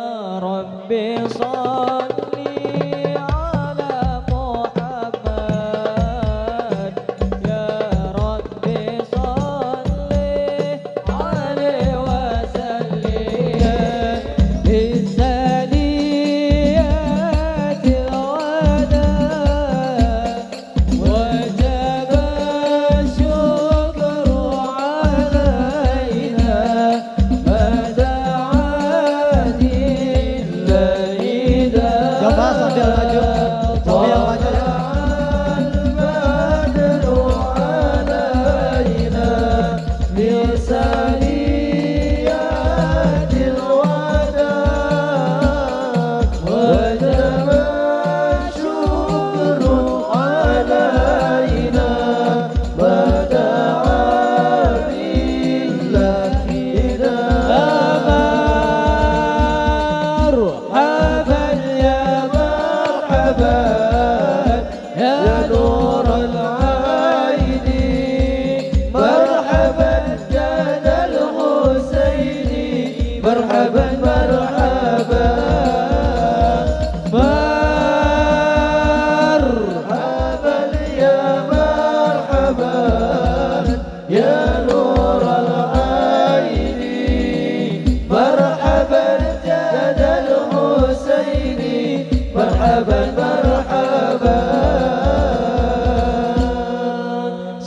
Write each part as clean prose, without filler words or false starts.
Rabbi salli ala Muhammad. Ya Rabbi salli alaihi wa sallim. Bisaniyati wada wajib syukru alaina. Coba sambil maju, sambil maju. يا نور العين مرحبا جاد الحسين مرحبا مرحبا مرحبا يا مرحبا يا نور العين مرحبا جاد الحسين مرحبا مرحبا.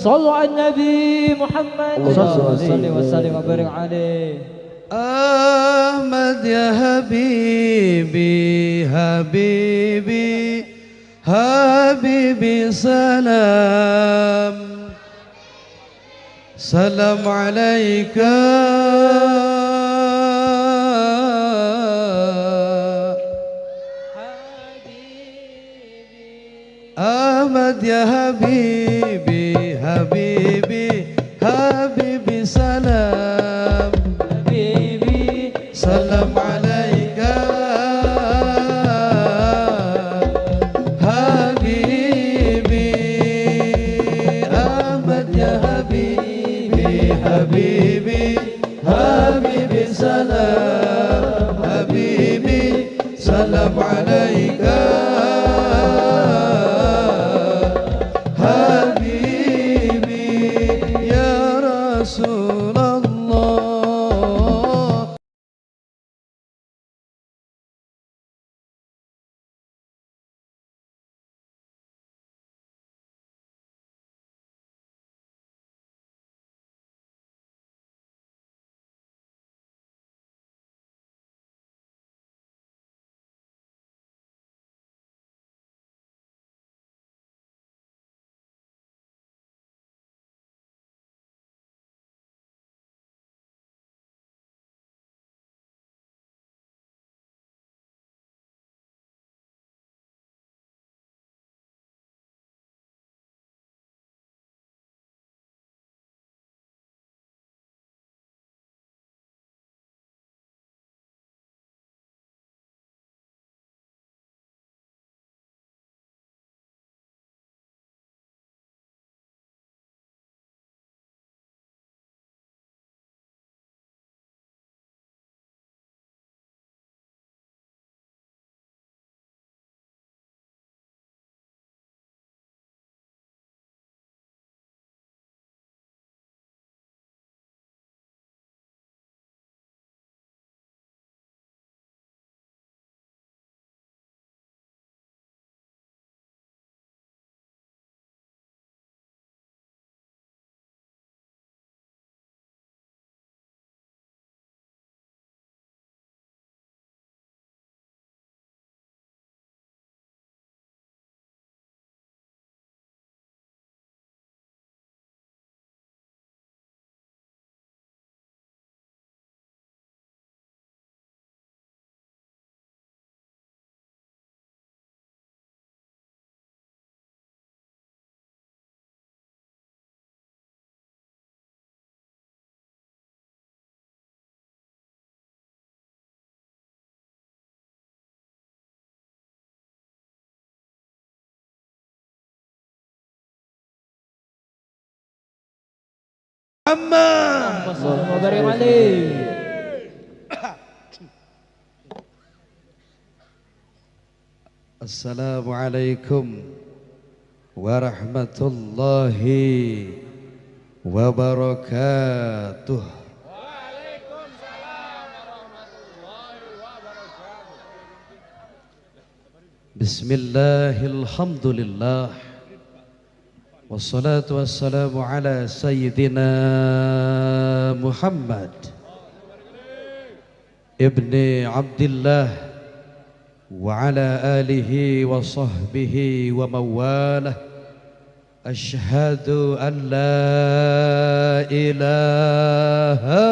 صلوا على النبي محمد صلى وسلم وبارك عليه. أحمد يا حبيبي حبيبي حبيبي سلام سلام عليك أحمد يا حبيبي حبيبي حبيبي سلام حبيبي سلام عليك حبيبي أحمد يا حبيبي حبيبي حبيبي سلام حبيبي سلام عليك Muhammad. Assalamualaikum warahmatullahi wabarakatuh. Waalaikumsalam warahmatullahi wabarakatuh. Bismillahirrahmanirrahim. Wassalatu wassalamu ala sayyidina Muhammad ibni Abdillah wa ala alihi wa sahbihi wa mawalah. Asyhadu an la ilaha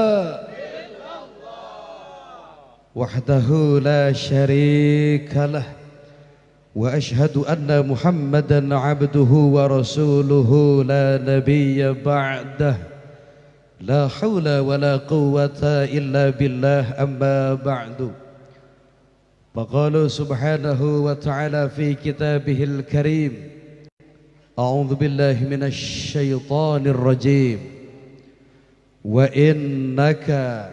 wahdahu la syarika lah wa asyhadu anna Muhammadan abduhu wa rasuluhu la nabiyya ba'dah. La hawla wa la quwwata illa billah, amma ba'du. Faqala subhanahu wa ta'ala fi kitabihil karim, a'udzu billahi minasy syaithanir rajim, wa innaka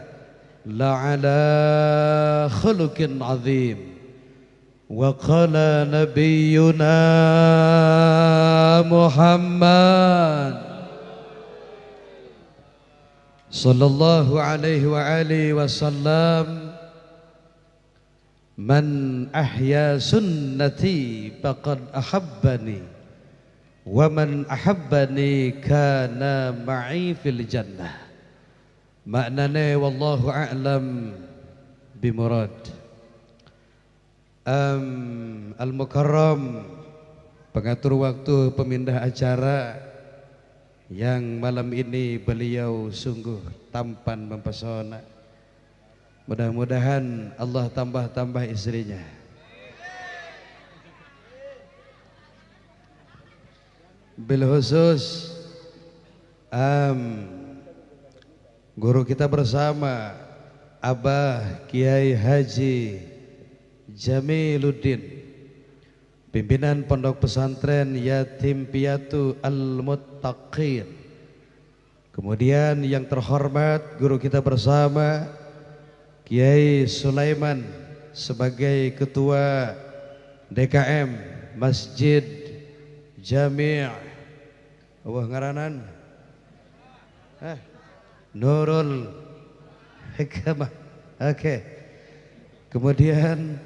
la'ala khuluqin 'adzim. Wa qala nabiyyuna Muhammad sallallahu alaihi wa alihi wasallam, man ahya sunnati faqad ahabbani wa man ahabbani kana ma'i fil jannah. Maknane wallahu a'lam bimurad. Al-Mukarram, pengatur waktu, pemindah acara, yang malam ini beliau sungguh tampan mempesona. Mudah-mudahan Allah tambah-tambah istrinya. Bil khusus guru kita bersama Abah Kiai Haji Jamiluddin, pimpinan Pondok Pesantren Yatim Piatu Al-Muttaqin. Kemudian yang terhormat guru kita bersama Kiai Sulaiman sebagai Ketua DKM Masjid Jami' ngaranan Nurul Hikmah. Oke. Kemudian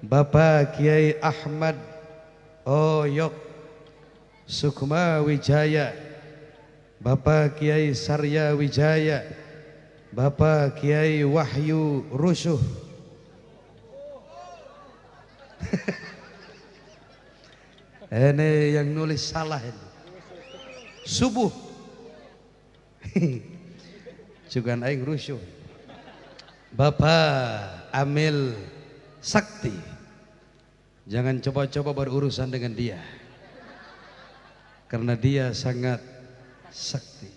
Bapak Kiai Ahmad Oyok Sukma Wijaya, Bapak Kiai Sarya Wijaya, Bapak Kiai Wahyu Rusuh. Ini yang nulis salah ini. Subuh. Juga aing rusuh. Bapak Amil Sakti. Jangan coba-coba berurusan dengan dia, karena dia sangat sakti.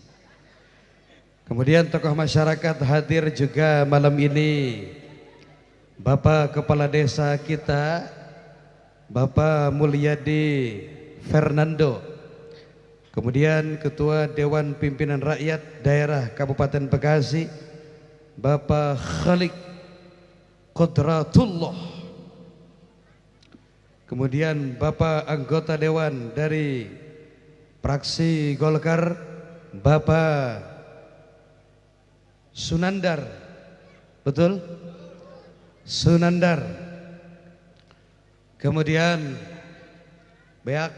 Kemudian tokoh masyarakat hadir juga malam ini. Bapak Kepala Desa kita, Bapak Mulyadi Fernando. Kemudian Ketua Dewan Pimpinan Rakyat Daerah Kabupaten Bekasi, Bapak Khalik Qudratullah. Kemudian Bapak Anggota Dewan dari Fraksi Golkar, Bapak Sunandar. Betul? Sunandar. Kemudian Beak,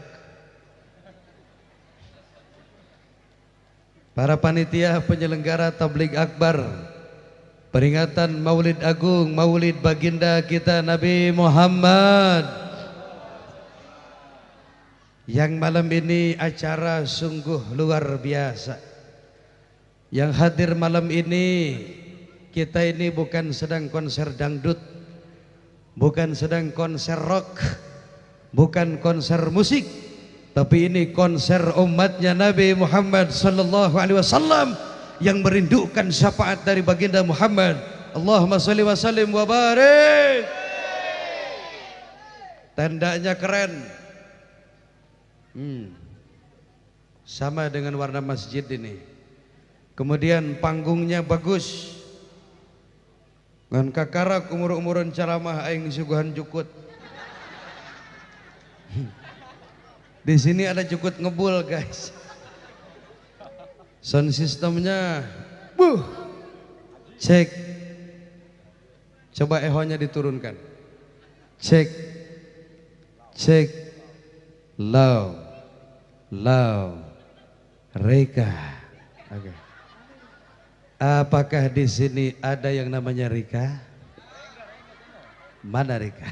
para panitia penyelenggara tabligh akbar peringatan Maulid Agung, Maulid Baginda kita Nabi Muhammad. Yang malam ini acara sungguh luar biasa. Yang hadir malam ini, kita ini bukan sedang konser dangdut, bukan sedang konser rock, bukan konser musik, tapi ini konser umatnya Nabi Muhammad sallallahu alaihi wasallam yang merindukan syafaat dari baginda Muhammad. Allahumma sholli wa sallim wa barik. Tendanya keren. Sama dengan warna masjid ini. Kemudian panggungnya bagus. Ngan kakarak umur-umuran ceramah aing suguhan jukut. Di sini ada cukut ngebul guys. Sound sistemnya, cek. Coba ehonya diturunkan. Cek, cek, low, Rika. Oke. Apakah di sini ada yang namanya Rika? Mana Rika?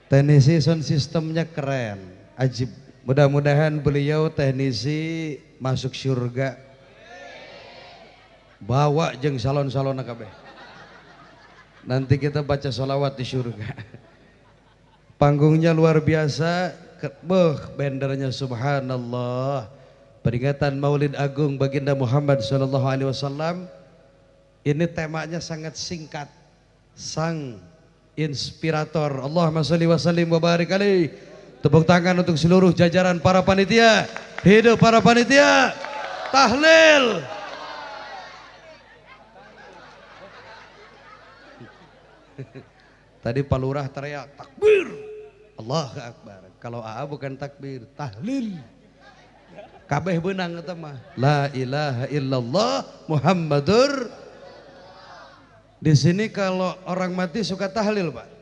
Teknisi sound sistemnya keren, ajib. Mudah-mudahan beliau teknisi masuk surga. Bawa jeng salon-salon kabeh. Nanti kita baca sholawat di surga. Panggungnya luar biasa, bendernya subhanallah. Peringatan Maulid Agung Baginda Muhammad SAW. Ini temanya sangat singkat, sang inspirator. Allahumma sholli wa sallim wa barik alaihi. Tepuk tangan untuk seluruh jajaran para panitia. Hidup para panitia. Tahlil. Tadi Pak Lurah teriak takbir. Allahu Akbar. Kalau AA bukan takbir, tahlil. Kabeh benang eta mah. La ilaha illallah Muhammadur. Di sini kalau orang mati suka tahlil, Pak.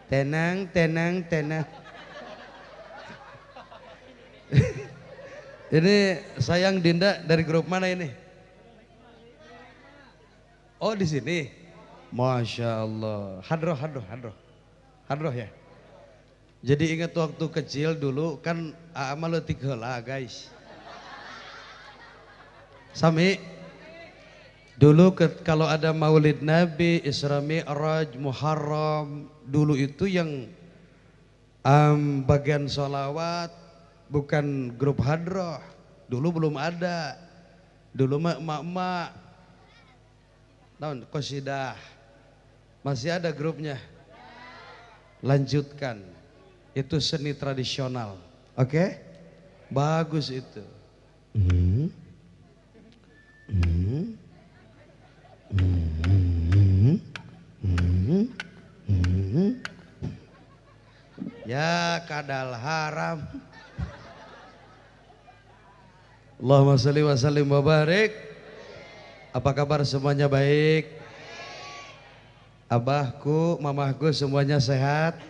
Tenang, tenang, tenang. Ini sayang Dinda dari grup mana ini? Oh di sini. Masya Allah. Hadroh ya. Jadi ingat waktu kecil dulu kan amal leutik heula guys. Sami. Dulu kalau ada Maulid Nabi, Isra Mi'raj, Muharram, dulu itu yang bagian sholawat bukan grup hadroh. Dulu belum ada. Dulu emak-emak tahun qasidah. Masih ada grupnya. Lanjutkan. Itu seni tradisional. Oke? Bagus itu. Ya kadal haram. Allahumma sholli wa sallim wa barik. Apa kabar semuanya baik? Abahku, mamahku semuanya sehat?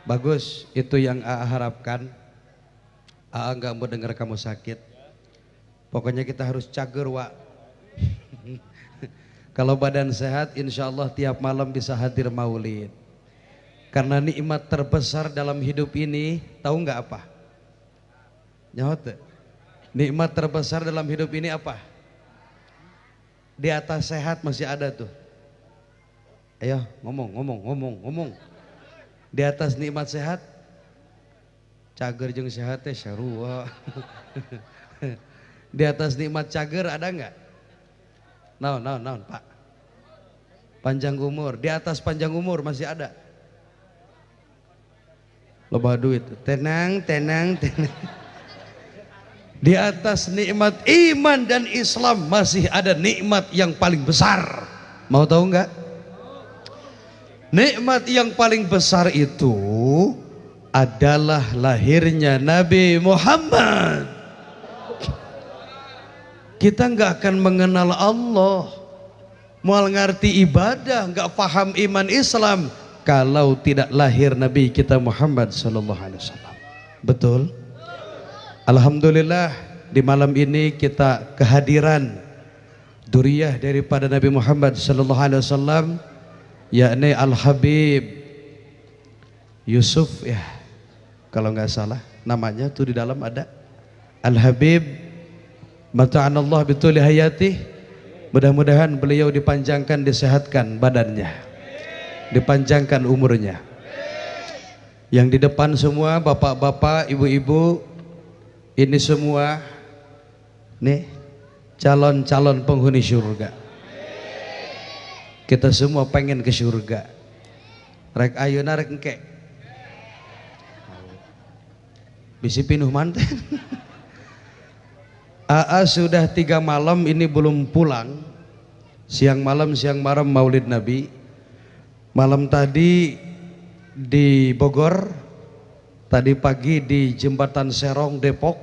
Bagus, itu yang AA harapkan. AA nggak mau dengar kamu sakit. Pokoknya kita harus cager, Wak. Kalau badan sehat, insya Allah tiap malam bisa hadir maulid. Karena nikmat terbesar dalam hidup ini, tahu nggak apa? Nyahote. Nikmat terbesar dalam hidup ini apa? Di atas sehat masih ada tuh. Ayo ngomong. Di atas nikmat sehat, cager jeung sehat teh sarua. Di atas nikmat cager ada nggak? Naon Pak? Panjang umur. Di atas panjang umur masih ada. Loba duit. Tenang. Di atas nikmat iman dan Islam masih ada nikmat yang paling besar. Mau tahu nggak? Nikmat yang paling besar itu adalah lahirnya Nabi Muhammad. Kita nggak akan mengenal Allah, mau ngerti ibadah, nggak paham iman Islam kalau tidak lahir Nabi kita Muhammad Sallallahu Alaihi Wasallam. Betul? Alhamdulillah di malam ini kita kehadiran duriyah daripada Nabi Muhammad Sallallahu Alaihi Wasallam, yakni Al Habib Yusuf ya, kalau nggak salah namanya tuh di dalam ada Al Habib. Mata'anallah bituli hayati. Mudah-mudahan beliau dipanjangkan, disehatkan badannya, dipanjangkan umurnya. Yang di depan semua bapak-bapak, ibu-ibu, ini semua nih calon-calon penghuni surga. Kita semua pengen ke surga. Rek ayeuna rek engke. Bisi pinuh manten. AA sudah 3 malam ini belum pulang siang malam Maulid Nabi. Malam tadi di Bogor, tadi pagi di Jembatan Serong Depok,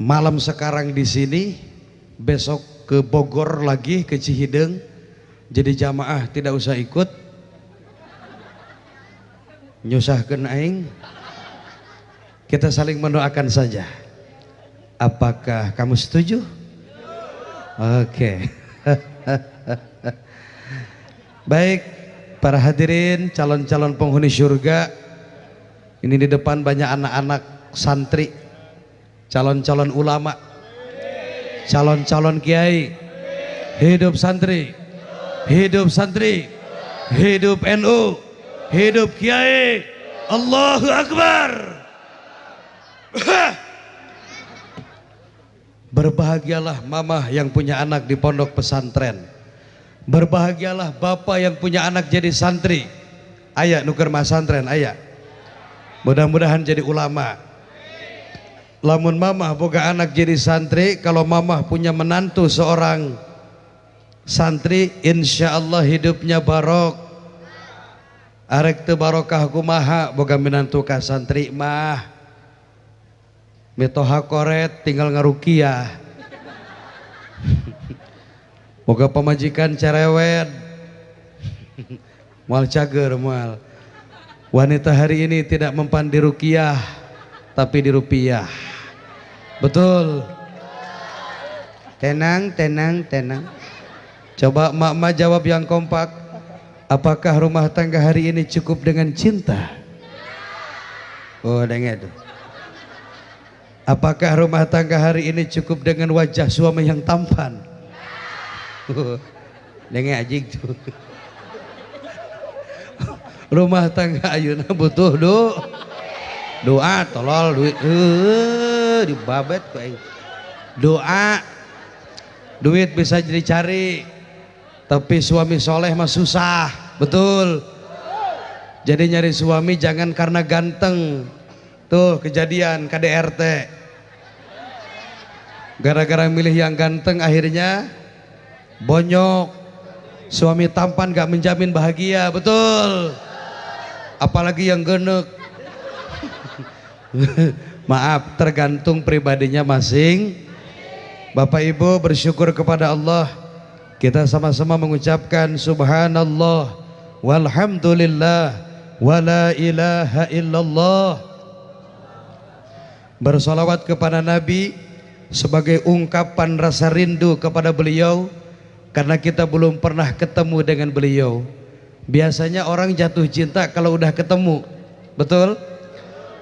malam sekarang di sini, besok ke Bogor lagi, ke Cihideng. Jadi jamaah tidak usah ikut, nyusahkeun aing. Kita saling mendoakan saja. Apakah kamu setuju? Oke. Baik, para hadirin calon-calon penghuni surga. Ini di depan banyak anak-anak santri, calon-calon ulama, calon-calon kiai. Hidup santri, hidup santri, hidup NU, hidup kiai. Allahu Akbar. Berbahagialah mama yang punya anak di pondok pesantren. Berbahagialah bapak yang punya anak jadi santri. Aya nuker mas santren, aya. Mudah-mudahan jadi ulama. Lamun mama boga anak jadi santri, kalau mama punya menantu seorang santri, insya Allah hidupnya barok. Arek teu barokah kumaha boga menantu ka santri mah. Metoha koret tinggal ngarukiah. Moga pemajikan cerewet. Moal cager moal. Wanita hari ini tidak mempan di rukiah, tapi di rupiah. Betul. Tenang, tenang, tenang. Coba mak-mak jawab yang kompak. Apakah rumah tangga hari ini cukup dengan cinta? Oh, dengar tuh. Apakah rumah tangga hari ini cukup dengan wajah suami yang tampan? Dengar ajik tuh. Rumah tangga ayeuna butuh doa, tolol duit dibabet ku aing. Doa, duit bisa dicari, tapi suami soleh mah susah, betul. Jadi nyari suami jangan karena ganteng. Tuh kejadian KDRT, gara-gara milih yang ganteng akhirnya bonyok. Suami tampan gak menjamin bahagia, betul. Apalagi yang genek. Maaf, tergantung pribadinya masing. Bapak Ibu bersyukur kepada Allah. Kita sama-sama mengucapkan subhanallah walhamdulillah wala ilaha illallah. Bersolawat kepada Nabi sebagai ungkapan rasa rindu kepada beliau, karena kita belum pernah ketemu dengan beliau. Biasanya orang jatuh cinta kalau udah ketemu, betul?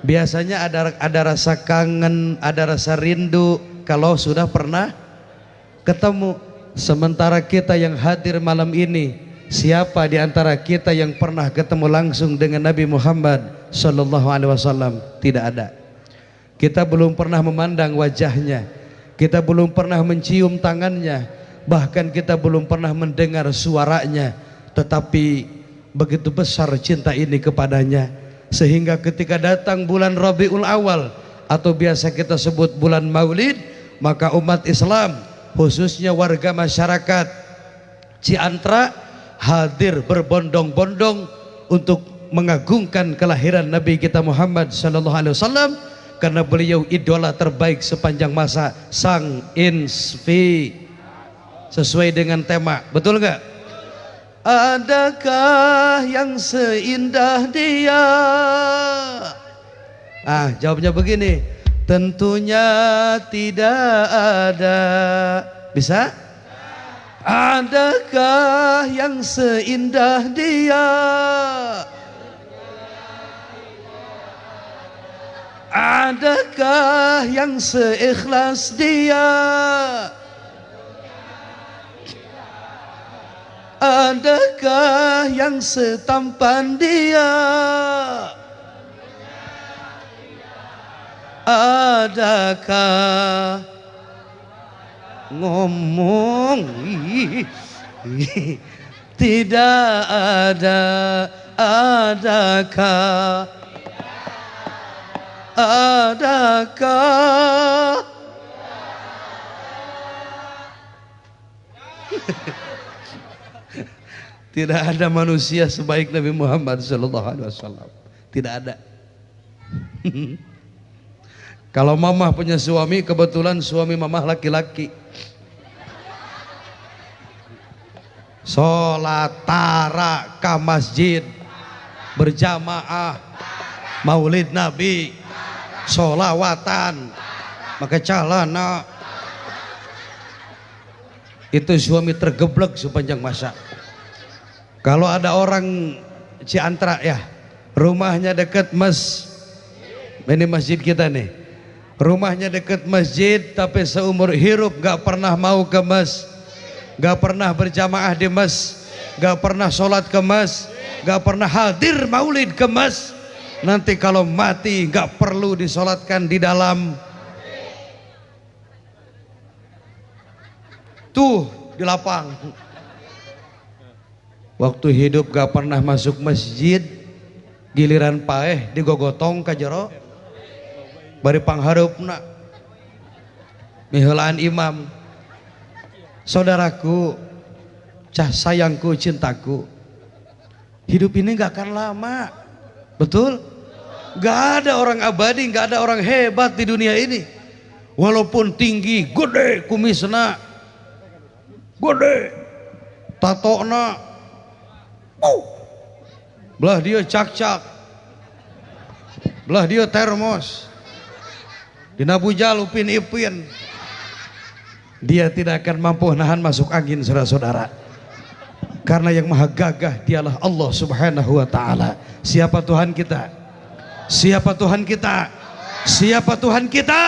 Biasanya ada rasa kangen, ada rasa rindu kalau sudah pernah ketemu. Sementara kita yang hadir malam ini, siapa di antara kita yang pernah ketemu langsung dengan Nabi Muhammad sallallahu alaihi wasallam? Tidak ada. Kita belum pernah memandang wajahnya, kita belum pernah mencium tangannya, bahkan kita belum pernah mendengar suaranya. Tetapi begitu besar cinta ini kepadanya, sehingga ketika datang bulan Rabiul Awal atau biasa kita sebut bulan Maulid, maka umat Islam khususnya warga masyarakat Ciantra hadir berbondong-bondong untuk mengagungkan kelahiran Nabi kita Muhammad sallallahu alaihi wasallam, karena beliau idola terbaik sepanjang masa, sang inspi, sesuai dengan tema, betul nggak? Adakah yang seindah dia? Jawabnya begini, tentunya tidak ada. Bisa? Adakah yang seindah dia? Adakah yang seikhlas dia? Adakah yang setampan dia? Adakah ngomong tidak ada? Adakah? Adakah? Tidak ada manusia sebaik Nabi Muhammad SAW. Tidak ada. Kalau mamah punya suami, kebetulan suami mamah laki-laki. Sholat tara ke masjid berjamaah, maulid Nabi, sholawatan, maka calana. Itu suami tergeblek sepanjang masa. Kalau ada orang Ciantra ya, rumahnya dekat ini masjid kita nih, rumahnya dekat masjid tapi seumur hidup gak pernah mau ke gak pernah berjamaah di gak pernah sholat ke gak pernah hadir maulid ke nanti kalau mati gak perlu disolatkan di dalam tuh di lapang. Waktu hidup gak pernah masuk masjid, giliran paeh digogotong ka jero bari pangharupna miheulaan imam. Saudaraku, cah sayangku, cintaku, hidup ini gak akan lama, betul? Gak ada orang abadi, gak ada orang hebat di dunia ini. Walaupun tinggi, gede kumisna, gede tatona, belah dia cak-cak, belah dia termos, dina bujal upin-ipin, dia tidak akan mampu nahan masuk angin, saudara-saudara. Karena yang maha gagah dialah Allah Subhanahu wa ta'ala. Siapa Tuhan kita? Siapa Tuhan kita? Siapa Tuhan kita?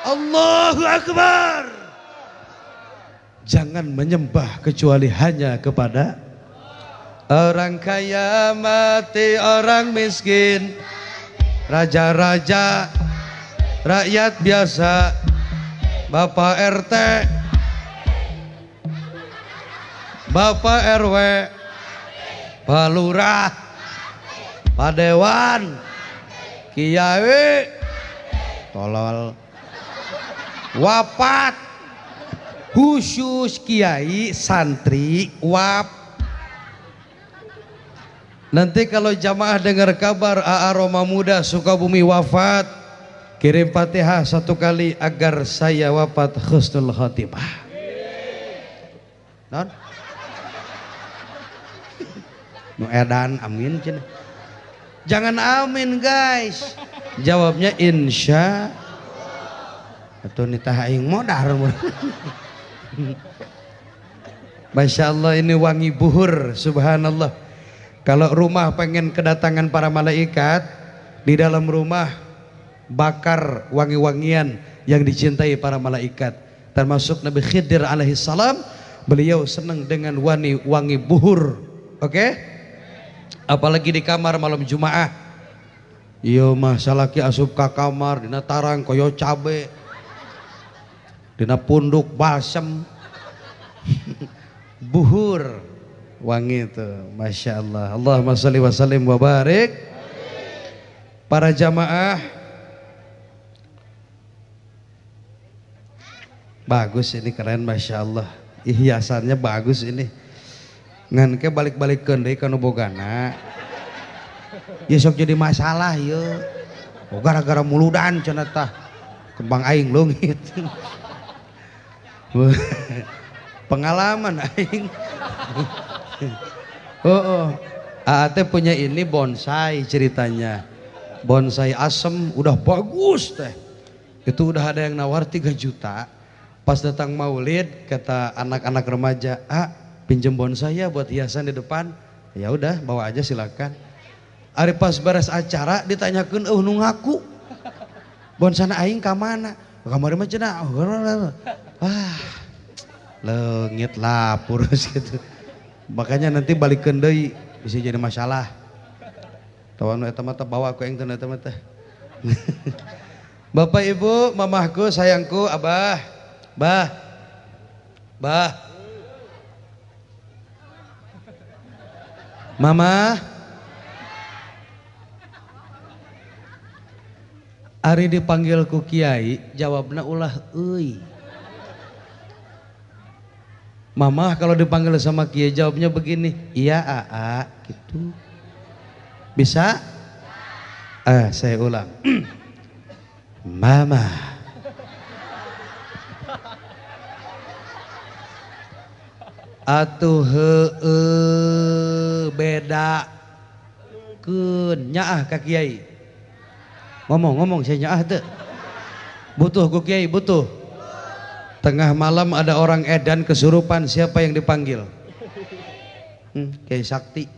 Allahu Akbar. Jangan menyembah kecuali hanya kepada orang kaya, mati orang miskin, raja-raja, rakyat biasa, Bapak RT, Bapak RW, Pak Lurah, Pak Dewan, Kiai, tolol, wafat, khusus Kiai, santri, Nanti kalau jamaah dengar kabar AA Roma Muda Sukabumi wafat, kirim Fatihah 1 kali agar saya wafat husnul khotimah. Non? Nu edan amin cenah. Jangan amin guys. Jawabnya insya. Atau nitah aing modar. Masya Allah, ini wangi buhur, subhanallah. Kalau rumah pengen kedatangan para malaikat, di dalam rumah bakar wangi-wangian yang dicintai para malaikat. Termasuk Nabi Khidir alaihissalam, beliau senang dengan wangi buhur. Oke? Apalagi di kamar malam Jumaah. Iya mah salaki asup ka kamar dina tarang koyo cabe, dina punduk balsem. Buhur wangi itu, masya Allah. Allahumma sholli wa sallim wa barik. Para jamaah, bagus ini, keren, masya Allah. Hiasannya bagus ini. Ngan ke balik-balikkeun deui kana bogana. Ya sok jadi masalah ya. Oh, gara-gara muludan cenah tah. Kembang aing leungit. Pengalaman aing. Ate punya ini bonsai ceritanya. Bonsai asem udah bagus teh. Itu udah ada yang nawar 3 juta. Pas datang maulid kata anak-anak remaja, pinjem bonsai ya buat hiasan di depan. Ya udah bawa aja silakan. Ari pas beres acara ditanyakeun nu ngaku. Bonsana aing ka mana? Kamari mah cenah. Leungit lapur gitu. Makanya nanti balikeun deui bisa jadi masalah. Tawan eta mah bawa ku engkeun eta mah teh. Bapak Ibu, mamahku, sayangku, Abah. Bah. Mama. Ari dipanggil ku kiai, jawabna ulah euy. Mama kalau dipanggil sama Kiai jawabnya begini, iya Aa, gitu. Bisa? Saya ulang. Mama. Atuh beda keun nyaah ka Kiai. Ngomong saya nyaah teu. Butuh ku Kiai, butuh. Tengah malam ada orang edan kesurupan, siapa yang dipanggil? Kiai Sakti.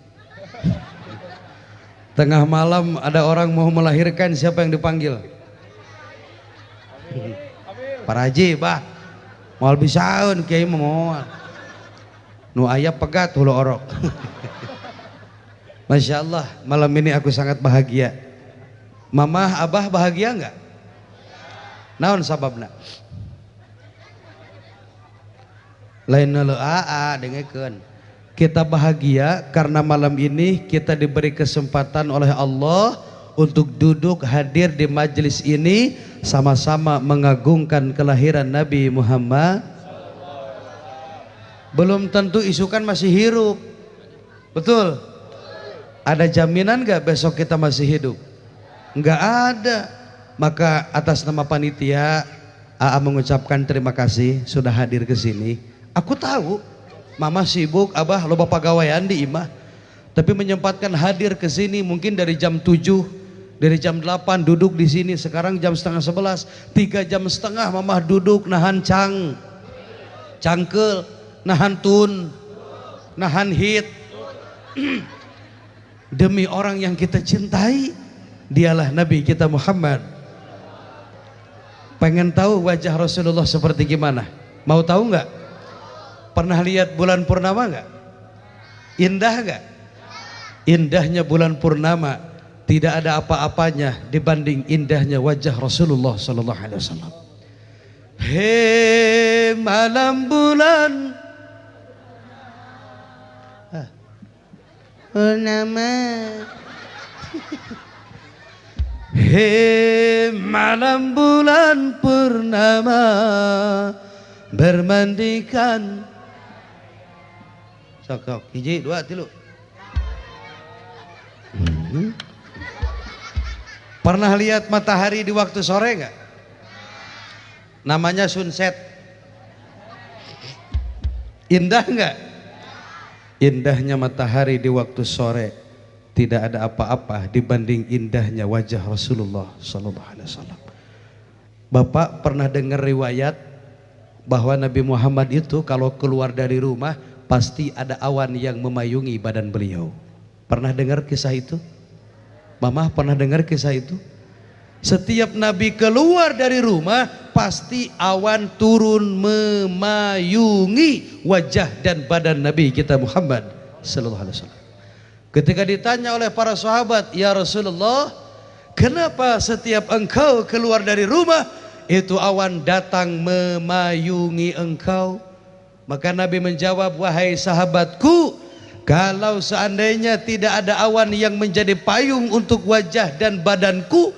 Tengah malam ada orang mau melahirkan, siapa yang dipanggil? Pak Haji, bah. Moal bisaeun Kiai mah moal. Nu aya pegat hulu orok. Masya Allah, malam ini aku sangat bahagia. Mamah, abah bahagia enggak? Naon sababna? Lain lu dengekeun. Kita bahagia karena malam ini kita diberi kesempatan oleh Allah untuk duduk hadir di majelis ini sama-sama mengagungkan kelahiran Nabi Muhammad. Belum tentu isukan masih hidup. Betul? Ada jaminan gak besok kita masih hidup? Enggak ada. Maka atas nama panitia AA mengucapkan terima kasih sudah hadir ke sini. Aku tahu mama sibuk, abah loba pagawean di imah, tapi menyempatkan hadir ke sini mungkin dari jam 7, dari jam 8 duduk di sini, sekarang jam setengah 11, 3 jam setengah mama duduk nahan cangkel, nahan tun, nahan hit. Demi orang yang kita cintai, dialah Nabi kita Muhammad. Pengen tahu wajah Rasulullah seperti gimana? Mau tahu nggak? Pernah lihat bulan purnama nggak? Indah nggak? Indahnya bulan purnama tidak ada apa-apanya dibanding indahnya wajah Rasulullah Sallallahu Alaihi Wasallam. Hei malam bulan purnama, hei malam bulan purnama, bermandikan. Sok, hiji, dua, tilu. Pernah lihat matahari di waktu sore nggak? Namanya sunset. Indah nggak? Indahnya matahari di waktu sore tidak ada apa-apa dibanding indahnya wajah Rasulullah Sallallahu Alaihi Wasallam. Bapak pernah dengar riwayat bahwa Nabi Muhammad itu kalau keluar dari rumah pasti ada awan yang memayungi badan beliau. Pernah dengar kisah itu? Mama pernah dengar kisah itu? Setiap Nabi keluar dari rumah pasti awan turun memayungi wajah dan badan Nabi kita Muhammad Sallallahu Alaihi Wasallam. Ketika ditanya oleh para sahabat, ya Rasulullah, kenapa setiap engkau keluar dari rumah itu awan datang memayungi engkau? Maka Nabi menjawab, wahai sahabatku, kalau seandainya tidak ada awan yang menjadi payung untuk wajah dan badanku,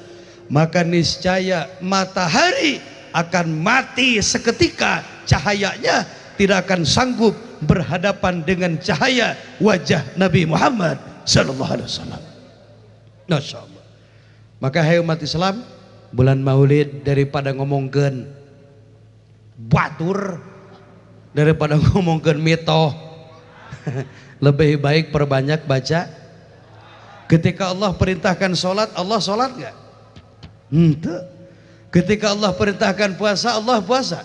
maka niscaya matahari akan mati seketika, cahayanya tidak akan sanggup berhadapan dengan cahaya wajah Nabi Muhammad Sallallahu Alaihi Wasallam. Masya Allah. Maka hai umat Islam, bulan Maulid daripada ngomongkeun batur, daripada ngomongkeun mitoh, lebih baik perbanyak baca. Ketika Allah perintahkan sholat, Allah sholat nggak? Ketika Allah perintahkan puasa, Allah puasa?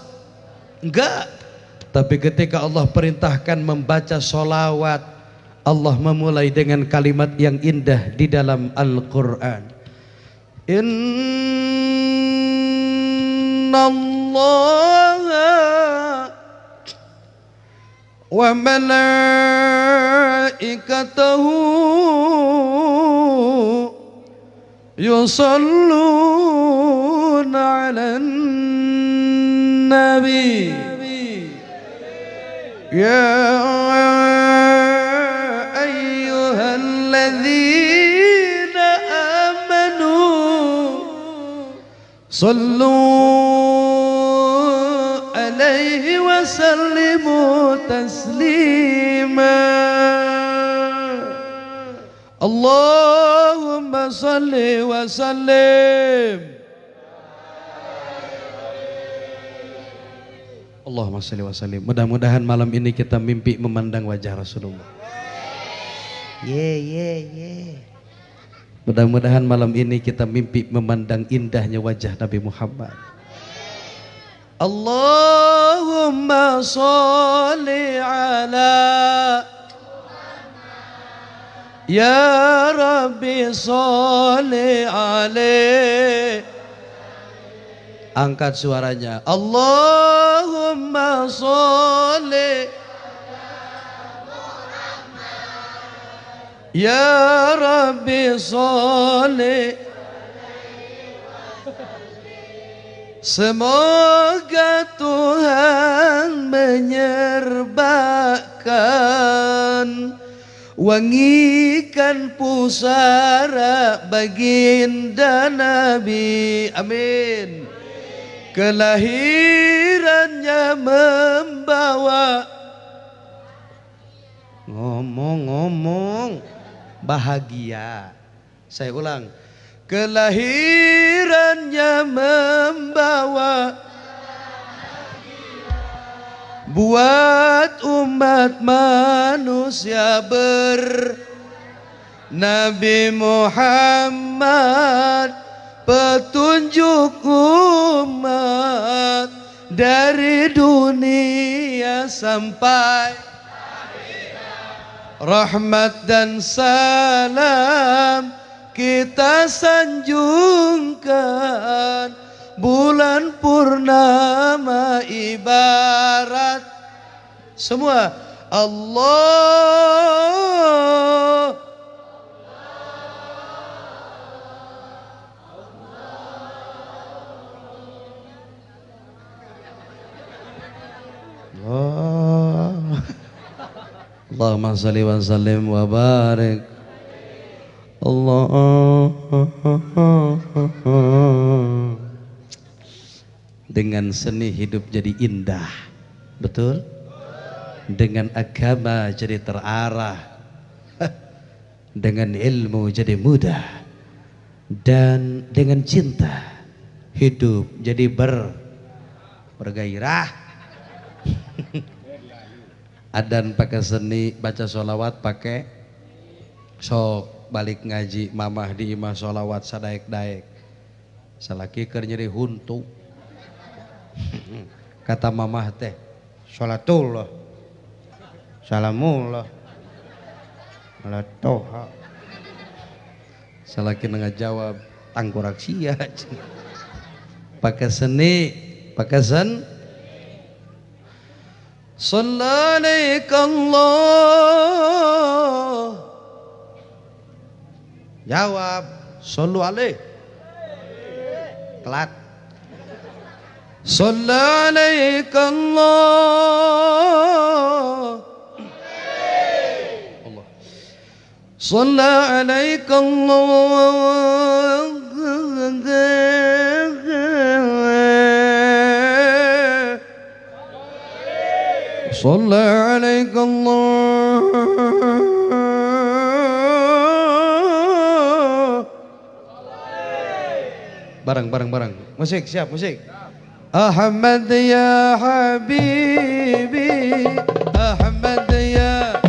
Enggak. Tapi ketika Allah perintahkan membaca sholawat, Allah memulai dengan kalimat yang indah di dalam Al-Quran. Inna Allah wa malaikatahu yusalluna ala nabi ya ayyuhalladzina amanu sallu alaihi wa sallimu تسليما اللهم صل وسلم Allahumma sholli wa sallim. Mudah-mudahan malam ini kita mimpi memandang wajah Rasulullah. Mudah-mudahan malam ini kita mimpi memandang indahnya wajah Nabi Muhammad. Allahumma sholli ala ya Rabbi sholli alaihi. Angkat suaranya. Allahumma sholli ya Rabbi sholli. Semoga Tuhan menyerbakan wangikan pusara baginda Nabi. Amin. Kelahirannya membawa ngomong-ngomong bahagia. Saya ulang. Kelahirannya membawa buat umat manusia Nabi Muhammad petunjuk umat dari dunia sampai rahmat dan salam kita sanjungkan bulan purnama ibarat semua Allah. Allahumma shalli wa sallim wa barik. Allah dengan seni hidup jadi indah, betul? Dengan agama jadi terarah, dengan ilmu jadi mudah, dan dengan cinta hidup jadi bergairah. Adan pakai seni, baca sholawat pakai sok, balik ngaji mamah di imah sholawat sadaek-daek salaki keur nyeri huntu. Kata mamah teh sholatullah salamullah ala toha, salaki ngajawab tangkurak sia. Pakai seni, pakai sen. Sallallahu jawab sallu alaih telat. Sallallahu Allah صلى عليك الله. Bareng. Musik, siap musik. Ahmad ya habibi, Ahmad ya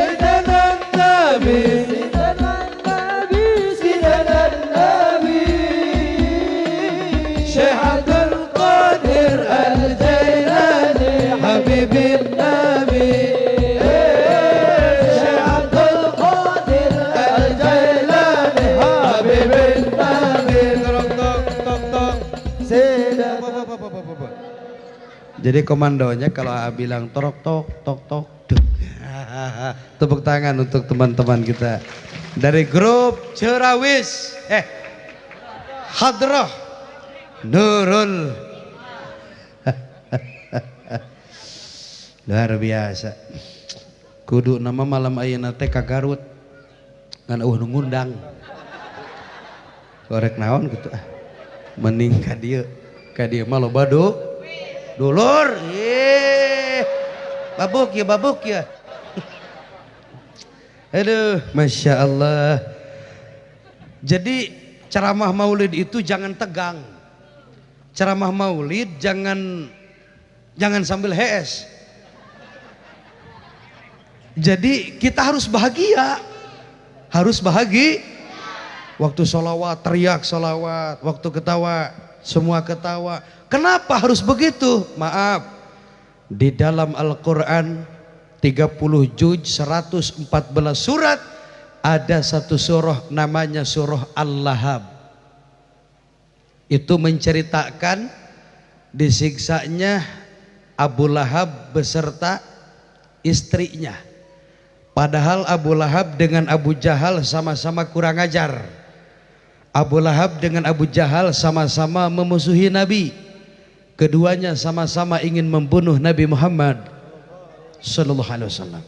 Sayyidina Jadi komandonya kalau A bilang torok tok tok tok duk. Tepuk tangan untuk teman-teman kita dari grup Cerawis Hadrah Nurul. Luar biasa. Kudu nama malam ayeuna teh ka Garut ngan ngundang. Korek naon gitu mending ka dieu mah loba dulur babuk ya aduh masya Allah. Jadi ceramah maulid itu jangan tegang, ceramah maulid jangan sambil HS. Jadi kita harus bahagia, waktu sholawat teriak sholawat, waktu ketawa semua ketawa. Kenapa harus begitu? Maaf, di dalam Al-Quran 30 juz 114 surat ada satu surah namanya surah Al-Lahab. Itu menceritakan disiksanya Abu Lahab beserta istrinya. Padahal Abu Lahab dengan Abu Jahal sama-sama kurang ajar. Abu Lahab dengan Abu Jahal sama-sama memusuhi Nabi. Keduanya sama-sama ingin membunuh Nabi Muhammad sallallahu alaihi wasallam.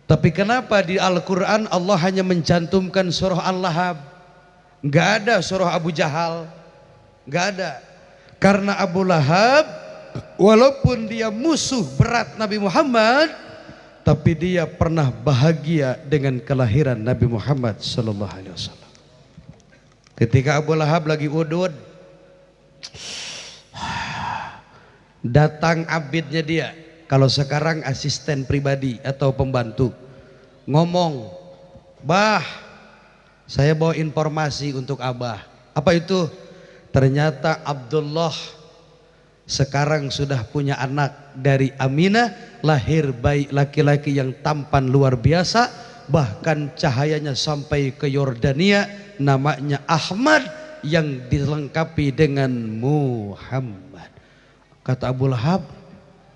Tapi kenapa di Al-Quran Allah hanya mencantumkan surah Al-Lahab? Nggak ada surah Abu Jahal, nggak ada. Karena Abu Lahab walaupun dia musuh berat Nabi Muhammad, tapi dia pernah bahagia dengan kelahiran Nabi Muhammad sallallahu alaihi wasallam. Ketika Abu Lahab lagi udud, datang abidnya dia, kalau sekarang asisten pribadi atau pembantu, ngomong, "Bah, saya bawa informasi untuk Abah." Apa itu? Ternyata Abdullah sekarang sudah punya anak dari Aminah, lahir bayi laki-laki yang tampan luar biasa, bahkan cahayanya sampai ke Yordania, namanya Ahmad yang dilengkapi dengan Muhammad. Kata Abu Lahab,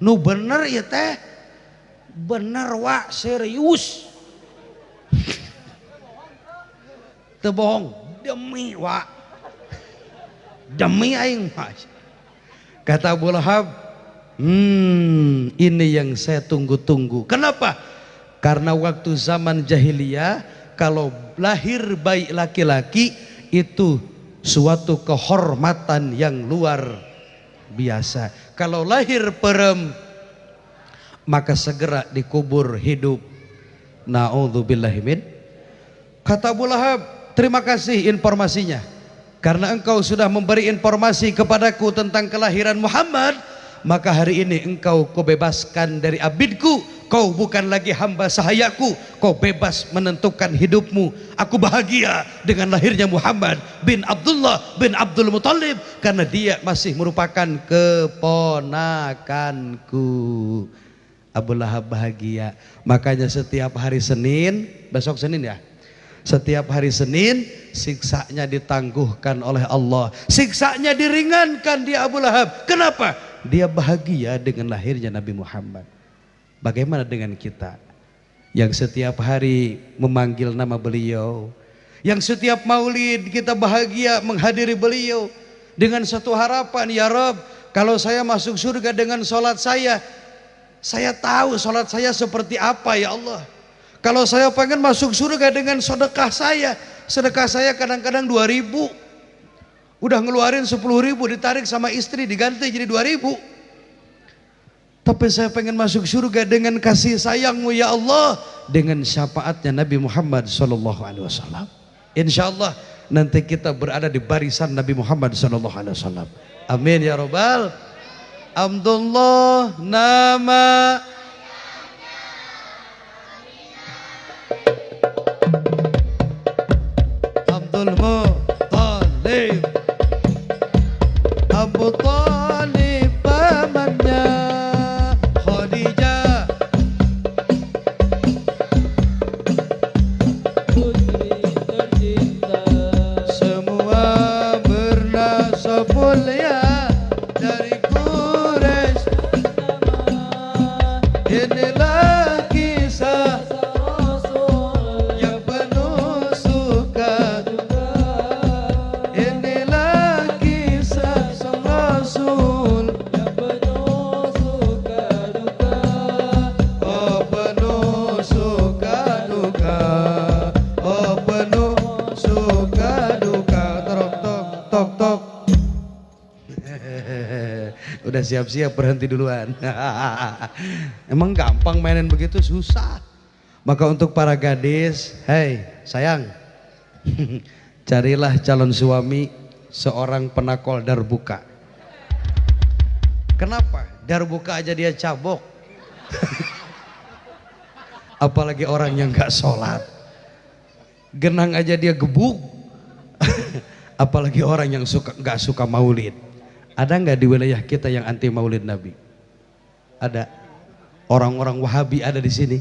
"Nu bener ya teh, bener wa serius, teu bohong, demi wa, demi aing mah." Kata Abu Lahab, ini yang saya tunggu-tunggu. Kenapa? Karena waktu zaman jahiliyah kalau lahir bayi laki-laki itu suatu kehormatan yang luar biasa. Kalau lahir perem maka segera dikubur hidup. Na'udzubillahi min. Kata Abu Lahab, "Terima kasih informasinya. Karena engkau sudah memberi informasi kepadaku tentang kelahiran Muhammad, maka hari ini engkau kubebaskan dari abidku. Kau bukan lagi hamba sahayaku. Kau bebas menentukan hidupmu. Aku bahagia dengan lahirnya Muhammad bin Abdullah bin Abdul Muttalib, karena dia masih merupakan keponakanku." Abu Lahab bahagia. Makanya setiap hari Senin, besok Senin ya, setiap hari Senin siksanya ditangguhkan oleh Allah, siksanya diringankan dia Abu Lahab. Kenapa? Dia bahagia dengan lahirnya Nabi Muhammad. Bagaimana dengan kita yang setiap hari memanggil nama beliau, yang setiap maulid kita bahagia menghadiri beliau dengan satu harapan, "Ya Rabb, kalau saya masuk surga dengan sholat saya tahu sholat saya seperti apa ya Allah. Kalau saya pengen masuk surga dengan sedekah saya kadang-kadang 2.000, udah ngeluarin 10.000, ditarik sama istri diganti jadi 2.000. Tapi saya pengen masuk surga dengan kasih sayangmu ya Allah, dengan syafaatnya Nabi Muhammad SAW. Insya Allah nanti kita berada di barisan Nabi Muhammad SAW. Amin ya Rabbal. Abdullah nama Abdul Muttalib, Abu Talib pamannya Khadijah, putri tercinta, semua bernasab mulia dari Quraisy. udah siap-siap berhenti duluan. Emang gampang mainin begitu? Susah. Maka untuk para gadis, hei sayang, carilah calon suami seorang penakol darbuka. Kenapa? Darbuka aja dia cabok. Apalagi orang yang gak sholat. Genang aja dia gebuk. Apalagi orang yang gak suka maulid. Ada nggak di wilayah kita yang anti maulid Nabi? Ada. Orang-orang Wahabi ada di sini.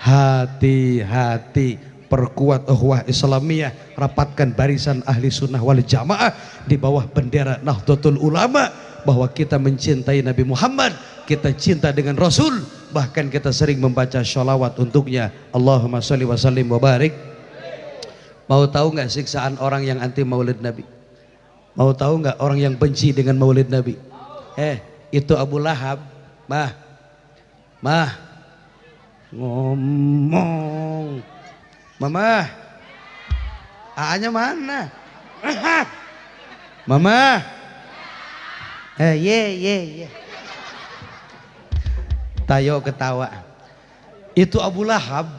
Hati-hati, perkuat ukhuwah Islamiyah, rapatkan barisan ahli sunnah wal jamaah di bawah bendera Nahdlatul Ulama, bahwa kita mencintai Nabi Muhammad, kita cinta dengan Rasul, bahkan kita sering membaca sholawat untuknya. Allahumma sholli wa sallim wa barik. Mau tahu nggak siksaan orang yang anti maulid Nabi? Mau tahu nggak orang yang benci dengan maulid Nabi? Itu Abu Lahab. Mah ngomong, Mama, A-nya mana? Mama, ye. Tayo ketawa. Itu Abu Lahab.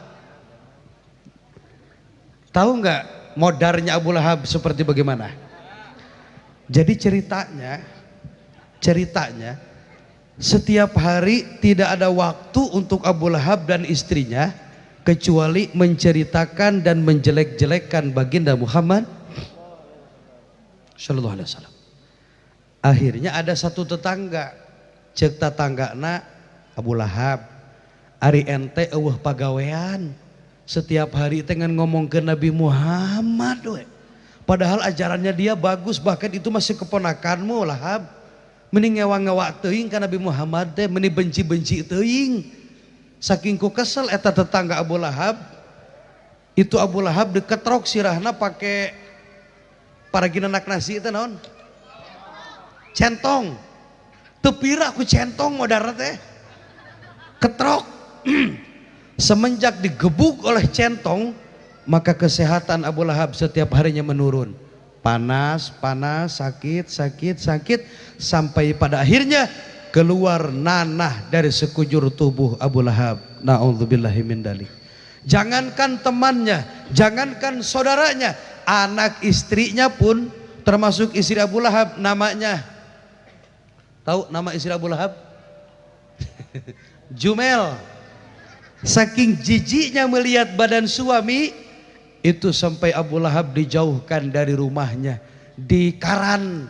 Tahu nggak modarnya Abu Lahab seperti bagaimana? Jadi ceritanya setiap hari tidak ada waktu untuk Abu Lahab dan istrinya kecuali menceritakan dan menjelek-jelekkan baginda Muhammad Sallallahu Alaihi Wasallam. Akhirnya ada satu tetangga, cek tetanggana Abu Lahab, ari ente eueuh pagawean, setiap hari teh ngomong ke Nabi Muhammad we. Padahal ajarannya dia bagus, bahkan itu masih keponakanmu Lahab. Mending ngewa-ngewa teuing ka Nabi Muhammad teh, mending benci-benci teuing. Saking ku kesel eta tetangga Abu Lahab. Itu Abu Lahab diketrok sirahna pake paragina anak nasi itu naon? Centong. Tepira ku centong modar teh. Ketrok. Semenjak digebuk oleh centong, maka kesehatan Abu Lahab setiap harinya menurun. Panas, sakit, sampai pada akhirnya keluar nanah dari sekujur tubuh Abu Lahab. Na'udzubillahi min dzalik. Jangankan temannya, jangankan saudaranya, anak istrinya pun, termasuk istri Abu Lahab, namanya, tahu nama istri Abu Lahab? Jumel. Saking jijiknya melihat badan suami, itu sampai Abu Lahab dijauhkan dari rumahnya, dikarantina.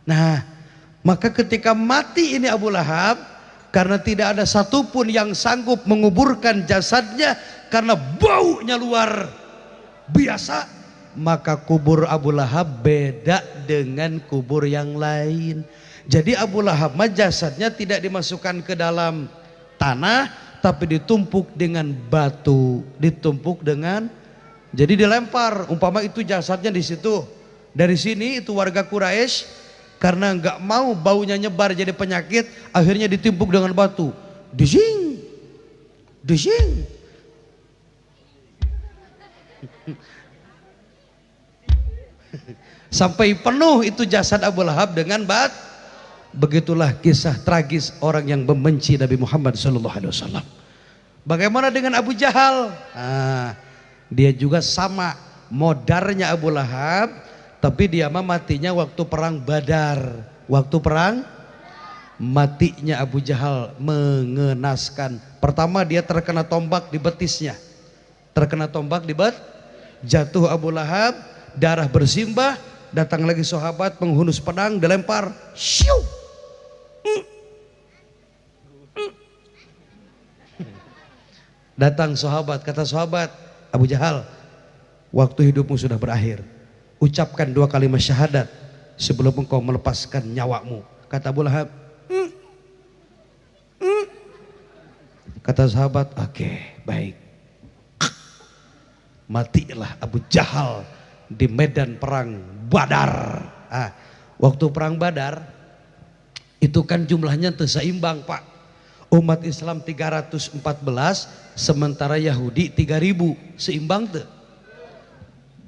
Nah, maka ketika mati ini Abu Lahab, karena tidak ada satupun yang sanggup menguburkan jasadnya karena baunya luar biasa, maka kubur Abu Lahab beda dengan kubur yang lain. Jadi Abu Lahab mah jasadnya tidak dimasukkan ke dalam tanah, tapi ditumpuk dengan batu, jadi dilempar. Umpama itu jasadnya di situ, dari sini itu warga Quraisy karena nggak mau baunya nyebar jadi penyakit, akhirnya ditimpuk dengan batu, dising, sampai penuh itu jasad Abu Lahab dengan batu. Begitulah kisah tragis orang yang membenci Nabi Muhammad SAW. Bagaimana dengan Abu Jahal? Dia juga sama modarnya Abu Lahab, tapi dia matinya waktu perang Badar. Waktu perang matinya Abu Jahal mengenaskan. Pertama dia terkena tombak di betisnya, jatuh Abu Lahab, darah bersimbah. Datang lagi sahabat penghunus pedang, dilempar, syiu. Datang sahabat, kata sahabat, Abu Jahal, waktu hidupmu sudah berakhir. Ucapkan 2 kalimat syahadat sebelum engkau melepaskan nyawamu. Kata Abu Lahab, kata sahabat, oke, baik. Matilah Abu Jahal di medan perang Badar. Waktu perang Badar itu kan jumlahnya seimbang, Pak. Umat Islam 314, sementara Yahudi 3000, seimbang tuh.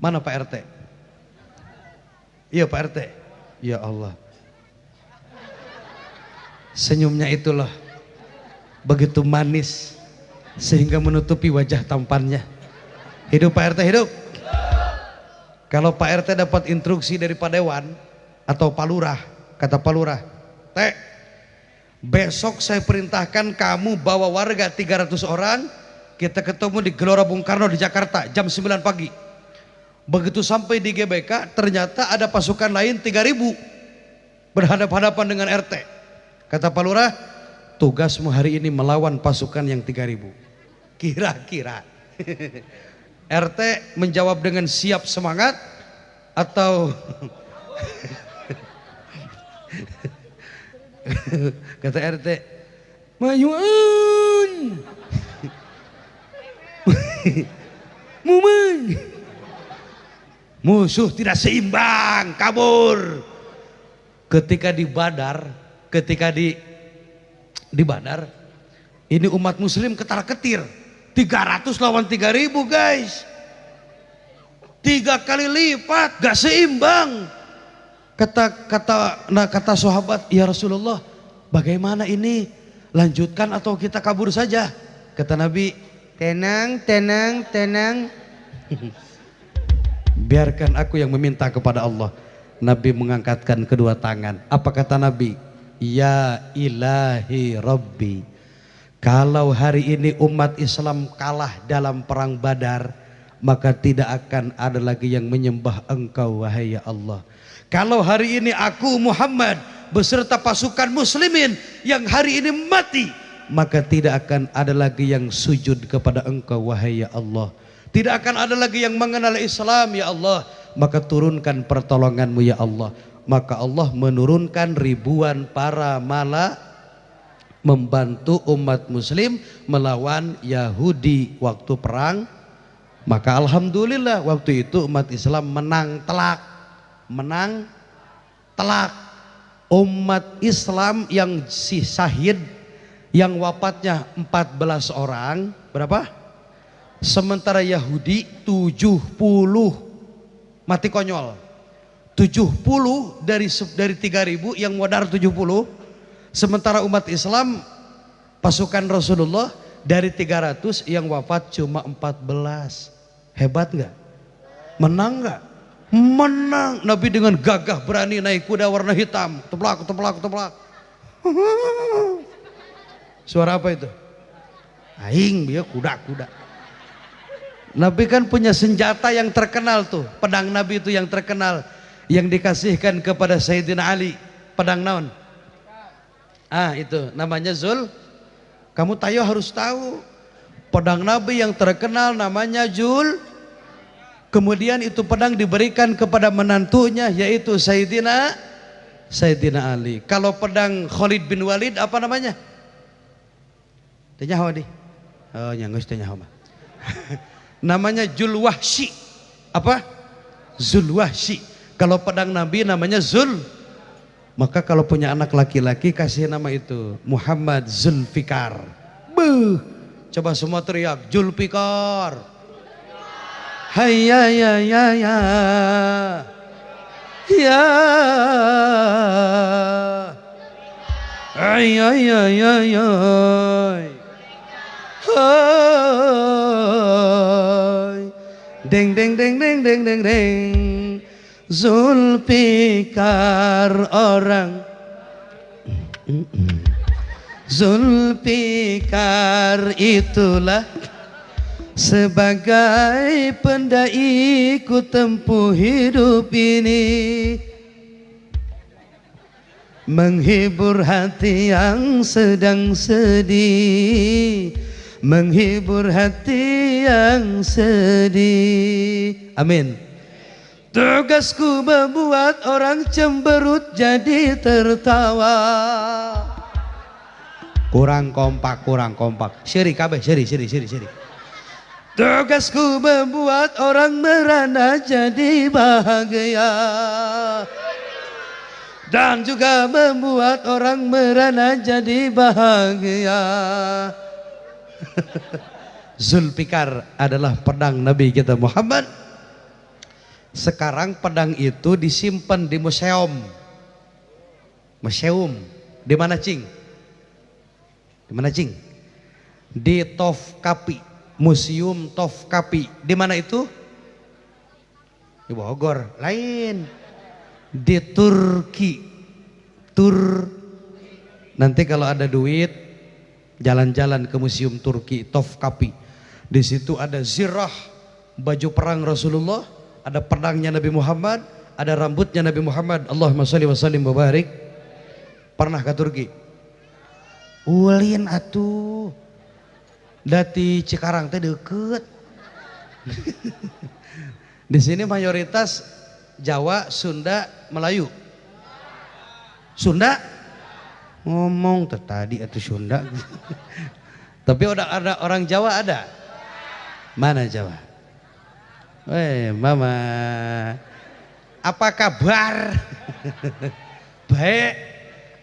Mana Pak RT? Iya Pak RT. Ya Allah, Senyumnya itulah begitu manis sehingga menutupi wajah tampannya. Hidup Pak RT, hidup. Kalau Pak RT dapat instruksi dari Pak Dewan atau Pak Lurah, kata Pak Lurah, Teh, besok saya perintahkan kamu bawa warga 300 orang, kita ketemu di Gelora Bung Karno di Jakarta jam 9 pagi. Begitu sampai di GBK ternyata ada pasukan lain 3.000 berhadapan-hadapan dengan RT. Kata Pak Lurah, tugasmu hari ini melawan pasukan yang 3.000. Kira-kira RT menjawab dengan siap semangat atau kata RT, mayuan mumen, musuh tidak seimbang, kabur. Ketika di Badar, di Badar, ini umat muslim ketar-ketir, 300 lawan 3.000 guys, 3 kali lipat, gak seimbang. Kata sahabat, ya Rasulullah, bagaimana ini? Lanjutkan atau kita kabur saja? Kata Nabi, tenang, tenang, tenang. Biarkan aku yang meminta kepada Allah. Nabi mengangkatkan kedua tangan. Apa kata Nabi? Ya ilahi Rabbi, kalau hari ini umat Islam kalah dalam perang Badar, maka tidak akan ada lagi yang menyembah Engkau wahai ya Allah. Kalau hari ini aku Muhammad beserta pasukan muslimin yang hari ini mati, maka tidak akan ada lagi yang sujud kepada Engkau wahai ya Allah. Tidak akan ada lagi yang mengenal Islam ya Allah. Maka turunkan pertolonganmu ya Allah. Maka Allah menurunkan ribuan para malaikat membantu umat muslim melawan Yahudi waktu perang. Maka alhamdulillah waktu itu umat Islam menang telak. Menang telak. Umat Islam yang syahid, yang wafatnya 14 orang, berapa? Sementara Yahudi 70 mati konyol. 70 dari 3.000 yang modar 70. Sementara umat Islam pasukan Rasulullah dari 300 yang wafat cuma 14. Hebat nggak? Menang nggak? Menang. Nabi dengan gagah berani naik kuda warna hitam. Teplak, teplak, teplak. Suara apa itu? Aing dia kuda-kuda. Nabi kan punya senjata yang terkenal tuh. Pedang Nabi itu yang terkenal, yang dikasihkan kepada Sayyidina Ali. Pedang naon? Itu namanya Zul. Kamu tayo harus tahu. Pedang Nabi yang terkenal namanya Zul. Kemudian itu pedang diberikan kepada menantunya yaitu Sayyidina Ali. Kalau pedang Khalid bin Walid apa namanya? Tanya hawa di. Oh nyanggus tanya hawa. Namanya Zulwahsy. Apa? Zulwahsy. Kalau pedang Nabi namanya Zul. Maka kalau punya anak laki-laki kasih nama itu Muhammad Zulfikar. Buh. Coba semua teriak Zulfikar. Hayya ya ya ya. Ya. Ay ay ay ay ay. Hai. Deng deng deng deng deng deng deng. Zulfikar orang. Zulfikar itulah sebagai pendai ku tempuh hidup ini, menghibur hati yang sedang sedih, menghibur hati yang sedih. Amin. Tugasku membuat orang cemberut jadi tertawa. Kurang kompak, kurang kompak. Seri kabeh, seri. Tugasku membuat orang merana jadi bahagia, dan juga membuat orang merana jadi bahagia. Zulfikar adalah pedang Nabi kita Muhammad. Sekarang pedang itu disimpan di museum. Museum di mana, Cing? Di mana Cing? Di Tofkapi, Museum Tofkapi. Di mana itu? Di Bogor. Lain. Di Turki. Nanti kalau ada duit jalan-jalan ke Museum Turki Tofkapi. Di situ ada zirah baju perang Rasulullah, ada pedangnya Nabi Muhammad, ada rambutnya Nabi Muhammad. Allahumma sholli wa sallim wa barik. Pernah ke Turki? Ulin atuh. Dati Cikarang teh deket. Di sini mayoritas Jawa, Sunda, Melayu. Sunda ngomong tadi atuh Sunda. Tapi udah ada orang Jawa ada. Mana Jawa? Weh, mama. Apa kabar? Baik.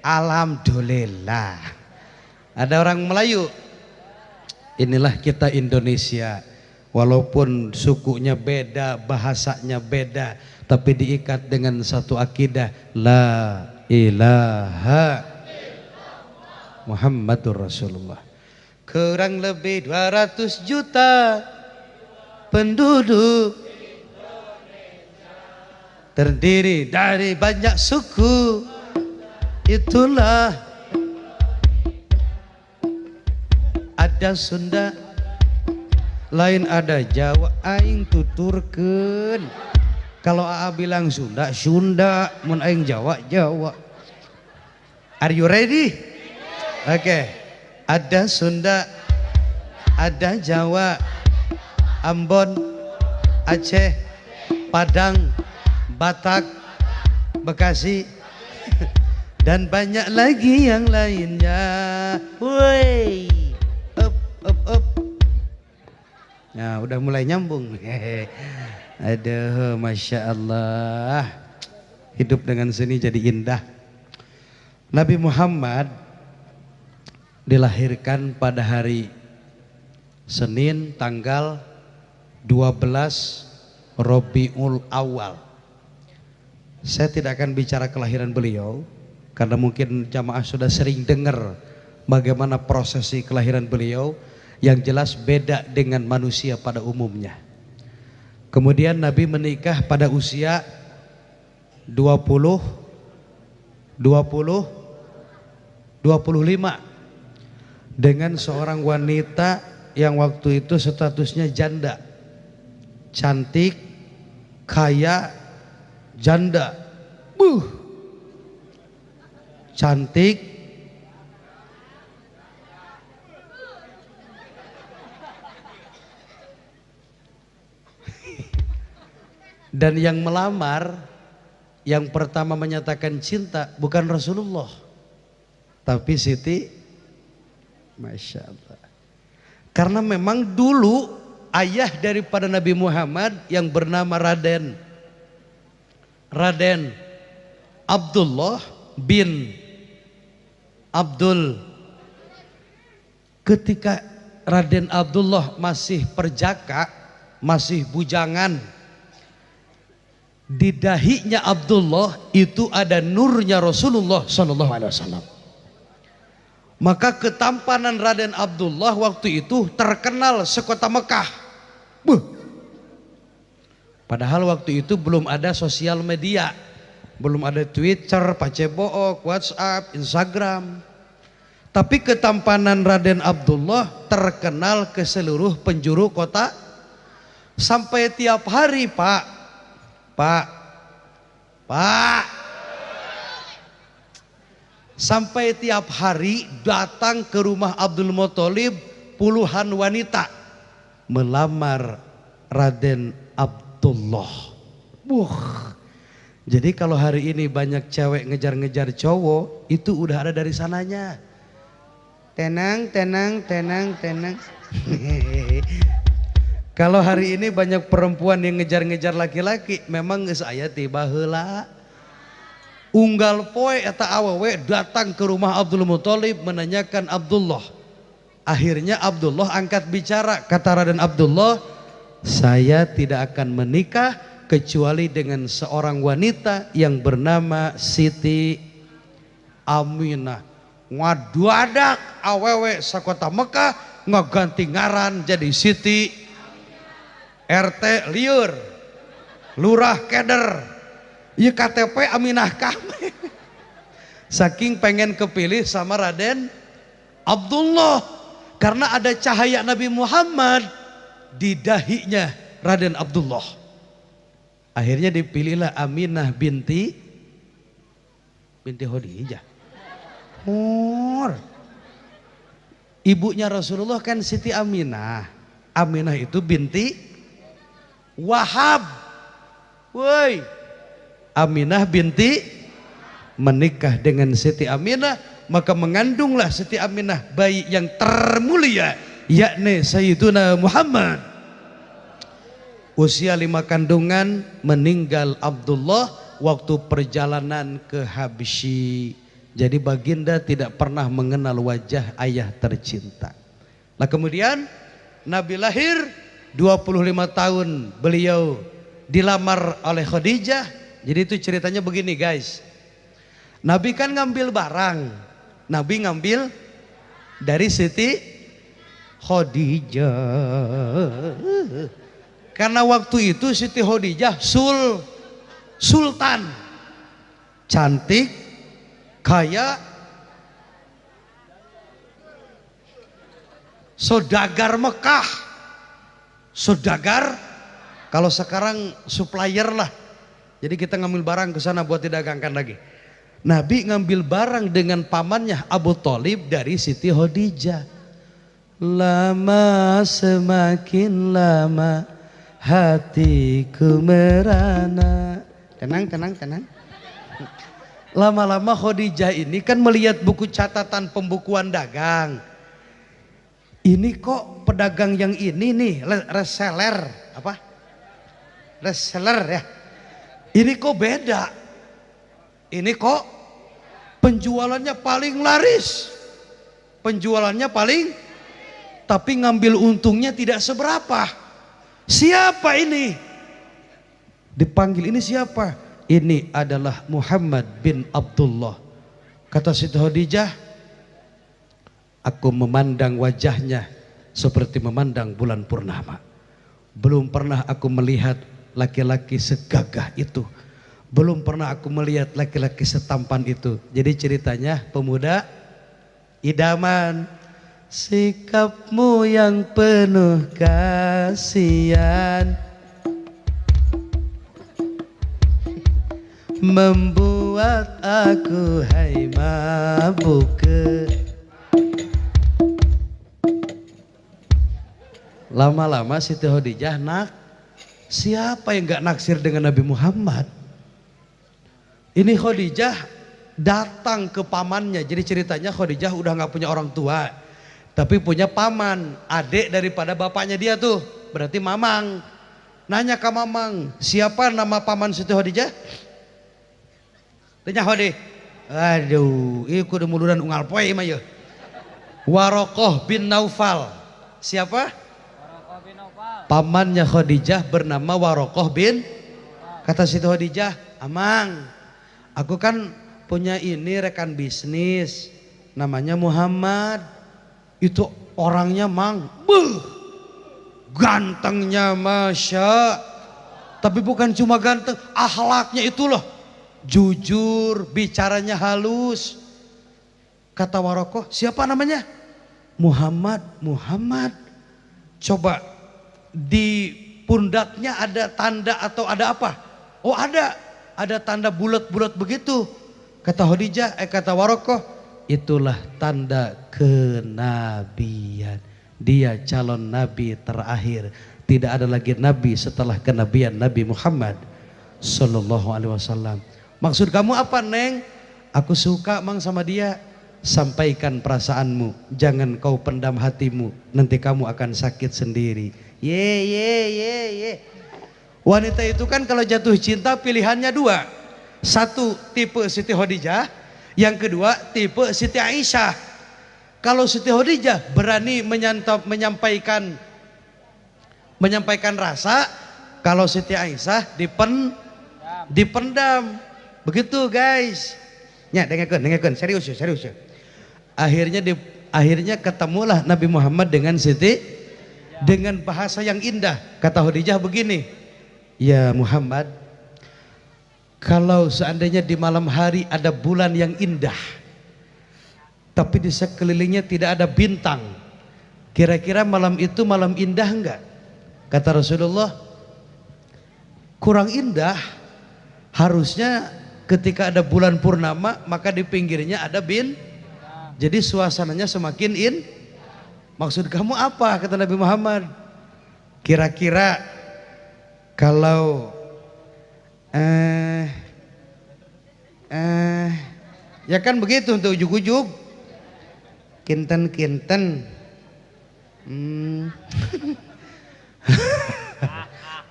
Alhamdulillah. Ada orang Melayu. Inilah kita Indonesia, walaupun sukunya beda, bahasanya beda, tapi diikat dengan satu akidah, la ilaha Muhammadur Rasulullah. Kurang lebih 200 juta penduduk, terdiri dari banyak suku, itulah ada Sunda, lain ada Jawa, aing tuturkeun. Kalau AA bilang Sunda, Sunda, mun aing Jawa, Jawa. Are you ready? Oke. Ada Sunda, ada Jawa, Ambon, Aceh, Padang, Batak, Bekasi, dan banyak lagi yang lainnya. Woi. Up. Nah, udah mulai nyambung. Aduh, Masya Allah. Hidup dengan seni jadi indah. Nabi Muhammad dilahirkan pada hari Senin tanggal 12 Rabiul Awal. Saya tidak akan bicara kelahiran beliau karena mungkin jamaah sudah sering dengar bagaimana prosesi kelahiran beliau. Yang jelas beda dengan manusia pada umumnya. Kemudian Nabi menikah pada usia 25 dengan seorang wanita yang waktu itu statusnya janda. Cantik, kaya, janda. Cantik, dan yang melamar, yang pertama menyatakan cinta bukan Rasulullah, tapi Siti. Masya Allah. Karena memang dulu ayah daripada Nabi Muhammad yang bernama Raden Abdullah bin Abdul. Ketika Raden Abdullah masih perjaka, masih bujangan, di dahinya Abdullah itu ada nurnya Rasulullah Sallallahu Alaihi Wasallam. Maka ketampanan Raden Abdullah waktu itu terkenal sekota Mekah. Padahal waktu itu belum ada sosial media, belum ada Twitter, Pacebook, WhatsApp, Instagram. Tapi ketampanan Raden Abdullah terkenal ke seluruh penjuru kota. Sampai tiap hari Pak, sampai tiap hari datang ke rumah Abdul Muthalib puluhan wanita melamar Raden Abdullah. Jadi kalau hari ini banyak cewek ngejar-ngejar cowok, itu udah ada dari sananya. Tenang. Kalau hari ini banyak perempuan yang ngejar-ngejar laki-laki, memang geus aya tiba heula. Unggal poe eta awewe datang ke rumah Abdul Muthalib menanyakan Abdullah. Akhirnya Abdullah angkat bicara, kata Raden Abdullah, saya tidak akan menikah kecuali dengan seorang wanita yang bernama Siti Aminah. ngaduadak awewe sakota Mekah ngaganti ngaran jadi Siti RT liur lurah keder ieu KTP Aminah Kame saking pengen kepilih sama Raden Abdullah karena ada cahaya Nabi Muhammad di dahinya Raden Abdullah. Akhirnya dipilihlah Aminah binti Khadijah. Ibunya Rasulullah kan Siti Aminah. Aminah itu binti Wahab. Woi. Aminah binti menikah dengan Siti Aminah, maka mengandunglah Siti Aminah bayi yang termulia yakni Sayyiduna Muhammad. Usia 5 kandungan meninggal Abdullah waktu perjalanan ke Habsyi. Jadi baginda tidak pernah mengenal wajah ayah tercinta. Nah kemudian Nabi lahir 25 tahun beliau dilamar oleh Khadijah. Jadi itu ceritanya begini guys. Nabi kan ngambil barang. Nabi ngambil dari Siti Khadijah. Karena waktu itu Siti Khadijah sultan. Cantik, kaya, saudagar Mekah. Saudagar kalau sekarang supplier lah. Jadi kita ngambil barang ke sana buat didagangkan lagi. Nabi ngambil barang dengan pamannya Abu Thalib dari Siti Khadijah. Lama semakin lama hatiku merana. Tenang. Lama-lama Khadijah ini kan melihat buku catatan pembukuan dagang. Ini kok pedagang yang ini nih reseller apa? Reseller ya. Ini kok beda. Ini kok penjualannya paling laris. Penjualannya paling tapi ngambil untungnya tidak seberapa. Siapa ini? Dipanggil ini siapa? Ini adalah Muhammad bin Abdullah. Kata Siti Khadijah, aku memandang wajahnya seperti memandang bulan purnama. Belum pernah aku melihat laki-laki segagah itu. Belum pernah aku melihat laki-laki setampan itu. Jadi ceritanya pemuda idaman. Sikapmu yang penuh kasihan membuat aku hai mabuk. Lama-lama Siti Khadijah siapa yang gak naksir dengan Nabi Muhammad? Ini Khadijah datang ke pamannya. Jadi ceritanya Khadijah udah gak punya orang tua, tapi punya paman, adik daripada bapaknya dia tuh, berarti mamang. Nanya ke mamang, siapa nama paman Siti Khadijah? Tanya Khadi. Aduh, ini kudu muluran unggal poe mah ya. Warokoh bin Naufal. Siapa? Warokoh bin Naufal. Pamannya Khadijah bernama Warokoh bin. Kata Siti Khadijah, Amang, aku kan punya ini rekan bisnis, namanya Muhammad. Itu orangnya mang, gantengnya masya. Tapi bukan cuma ganteng, akhlaknya itu loh, jujur, bicaranya halus. Kata Warokoh, siapa namanya? Muhammad. Coba di pundaknya ada tanda atau ada apa? Oh ada tanda bulat-bulat begitu. Kata Khadijah, kata Warokoh, itulah tanda kenabian. Dia calon nabi terakhir. Tidak ada lagi nabi setelah kenabian Nabi Muhammad sallallahu alaihi wasallam. Maksud kamu apa, Neng? Aku suka mang sama dia. Sampaikan perasaanmu, jangan kau pendam hatimu, nanti kamu akan sakit sendiri. Ye. Wanita itu kan kalau jatuh cinta pilihannya dua. Satu tipe Siti Khadijah, yang kedua tipe Siti Aisyah. Kalau Siti Khadijah berani menyampaikan rasa, kalau Siti Aisyah dipendam. Begitu guys. Ya, dengarkan, serius ya. Akhirnya ketemulah Nabi Muhammad dengan Siti dengan bahasa yang indah. Kata Khadijah begini, ya Muhammad, kalau seandainya di malam hari ada bulan yang indah, tapi di sekelilingnya tidak ada bintang, kira-kira malam itu malam indah enggak? Kata Rasulullah, kurang indah. Harusnya ketika ada bulan purnama maka di pinggirnya ada jadi suasananya semakin Maksud kamu apa? Kata Nabi Muhammad. Kira-kira kalau ya kan begitu untuk ujuk-ujuk. Kinten.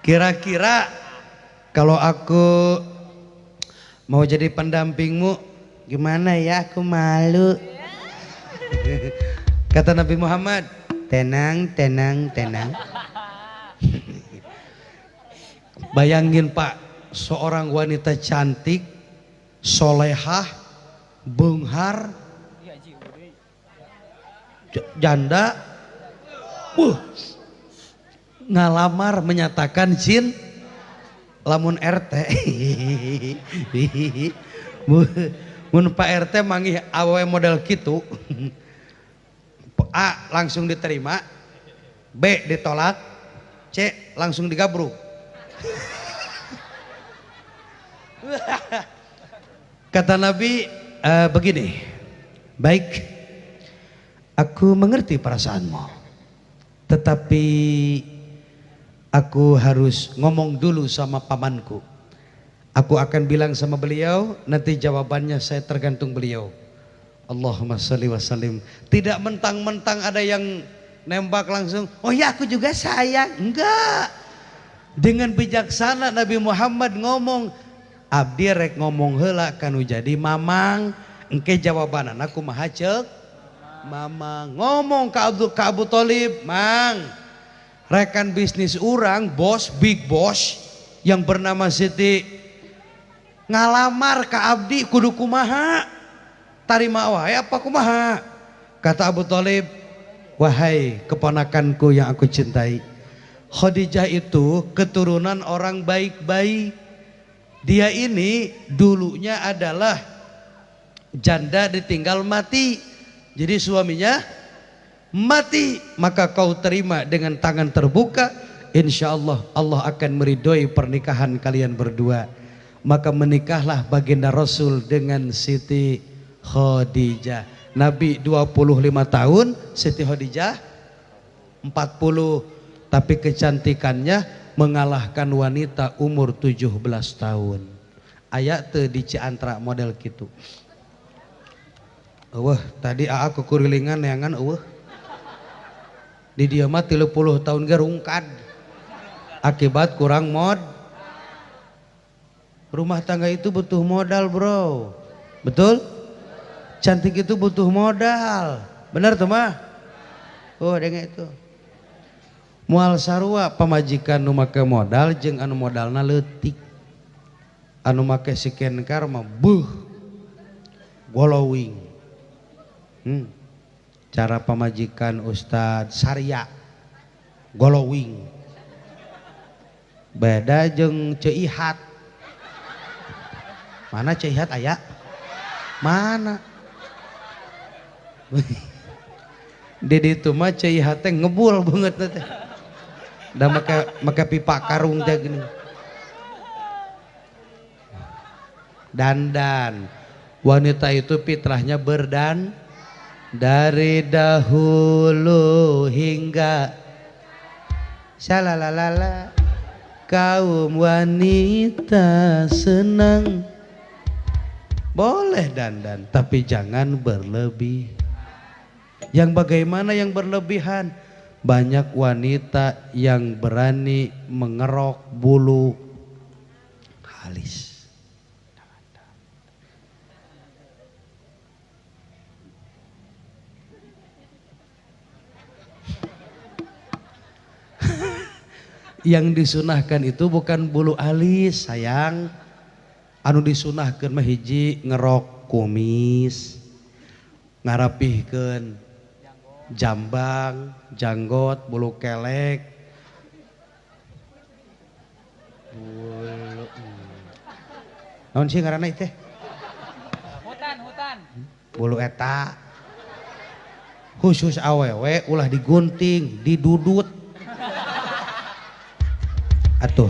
Kira-kira kalau aku mau jadi pendampingmu gimana ya? Aku malu. Kata Nabi Muhammad, tenang. Bayangin Pak, seorang wanita cantik, solehah, beunghar, janda, ngalamar menyatakan jin, lamun RT, mun Pak RT manggih awe model gitu, A langsung diterima, B ditolak, C langsung digabruk. Kata Nabi begini, baik, aku mengerti perasaanmu, tetapi aku harus ngomong dulu sama pamanku. Aku akan bilang sama beliau, nanti jawabannya saya tergantung beliau. Allahumma sholli wa sallim. Tidak mentang-mentang ada yang nembak langsung, oh ya aku juga sayang. Enggak. Dengan bijaksana Nabi Muhammad ngomong, abdi rek ngomong heula kanu jadi mamang, engke jawaban anakku maha ceuk mamang. Ngomong ke Abu Thalib, mang, rekan bisnis orang, bos, big boss yang bernama Siti ngalamar ke abdi kudu kumaha? Tarima wae apa kumaha? Kata Abu Thalib, wahai keponakanku yang aku cintai, Khadijah itu keturunan orang baik-baik. Dia ini dulunya adalah janda ditinggal mati. Jadi suaminya mati, maka kau terima dengan tangan terbuka, insya Allah Allah akan meridhoi pernikahan kalian berdua. Maka menikahlah baginda Rasul dengan Siti Khadijah. Nabi 25 tahun, Siti Khadijah 40, tapi kecantikannya mengalahkan wanita umur 17 tahun. Ayat teu di Ciantra model gitu. Wah, tadi AA kekurilingan neangan eueuh. Di dieu mah 30 tahun ge rungkad. Akibat kurang mod. Rumah tangga itu butuh modal, bro. Betul? Cantik itu butuh modal. Benar tuh mah? Oh, denge itu. Mual sarua pamajikan nu make modal jeung anu modalna leutik. Anu make scan car mah beuh glowing. Cara pamajikan Ustadz Sarya glowing. Beda jeung Ceihat. Mana Ceihat aya? Mana? Di ditu mah Ceihat teh ngebul banget teh. Da make pipa karung teh gini. Dandan. Wanita itu fitrahnya dari dahulu hingga salalalala kaum wanita senang. Boleh dandan, tapi jangan berlebih. Yang bagaimana yang berlebihan? Banyak wanita yang berani mengerok bulu alis. Yang disunahkan itu bukan bulu alis, sayang. Anu disunahkeun mah hiji ngerok kumis, ngarapihkeun jambang, janggot, bulu kelek. Bulu. Naon sih ngaranna ieu teh? Hutan. Bulu eta. Khusus awewe ulah digunting, didudut. Atuh.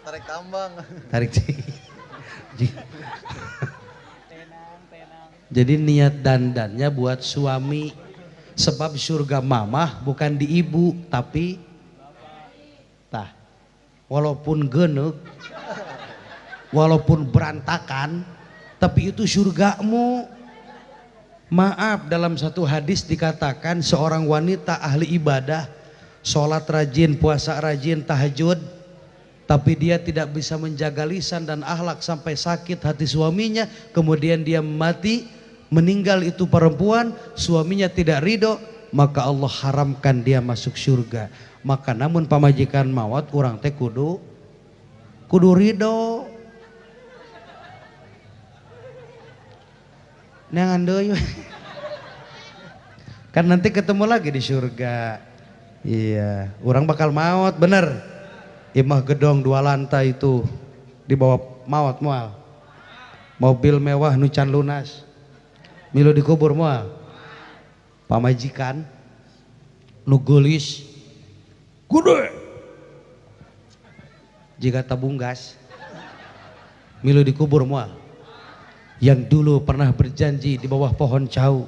Tarik tambang. Tarik sih. Tenang. Jadi niat dandannya buat suami. Sebab surga mamah bukan di ibu tapi tah. Walaupun geneuk, walaupun berantakan, tapi itu surgamu. Maaf, dalam satu hadis dikatakan seorang wanita ahli ibadah, sholat rajin, puasa rajin, tahajud, tapi dia tidak bisa menjaga lisan dan akhlak sampai sakit hati suaminya, kemudian dia mati, meninggal itu perempuan, suaminya tidak ridho, maka Allah haramkan dia masuk surga. Maka namun pamajikan mawat orang teh kudu ridho. Neangan deui. Kan nanti ketemu lagi di surga. Iya, orang bakal maut bener. Imah gedong 2 lantai itu dibawa maut moal. Mobil mewah nu can lunas. Milu dikubur moal. Pamajikan nu geulis gede. Jika tabung gas. Milu dikubur moal. Yang dulu pernah berjanji di bawah pohon cau,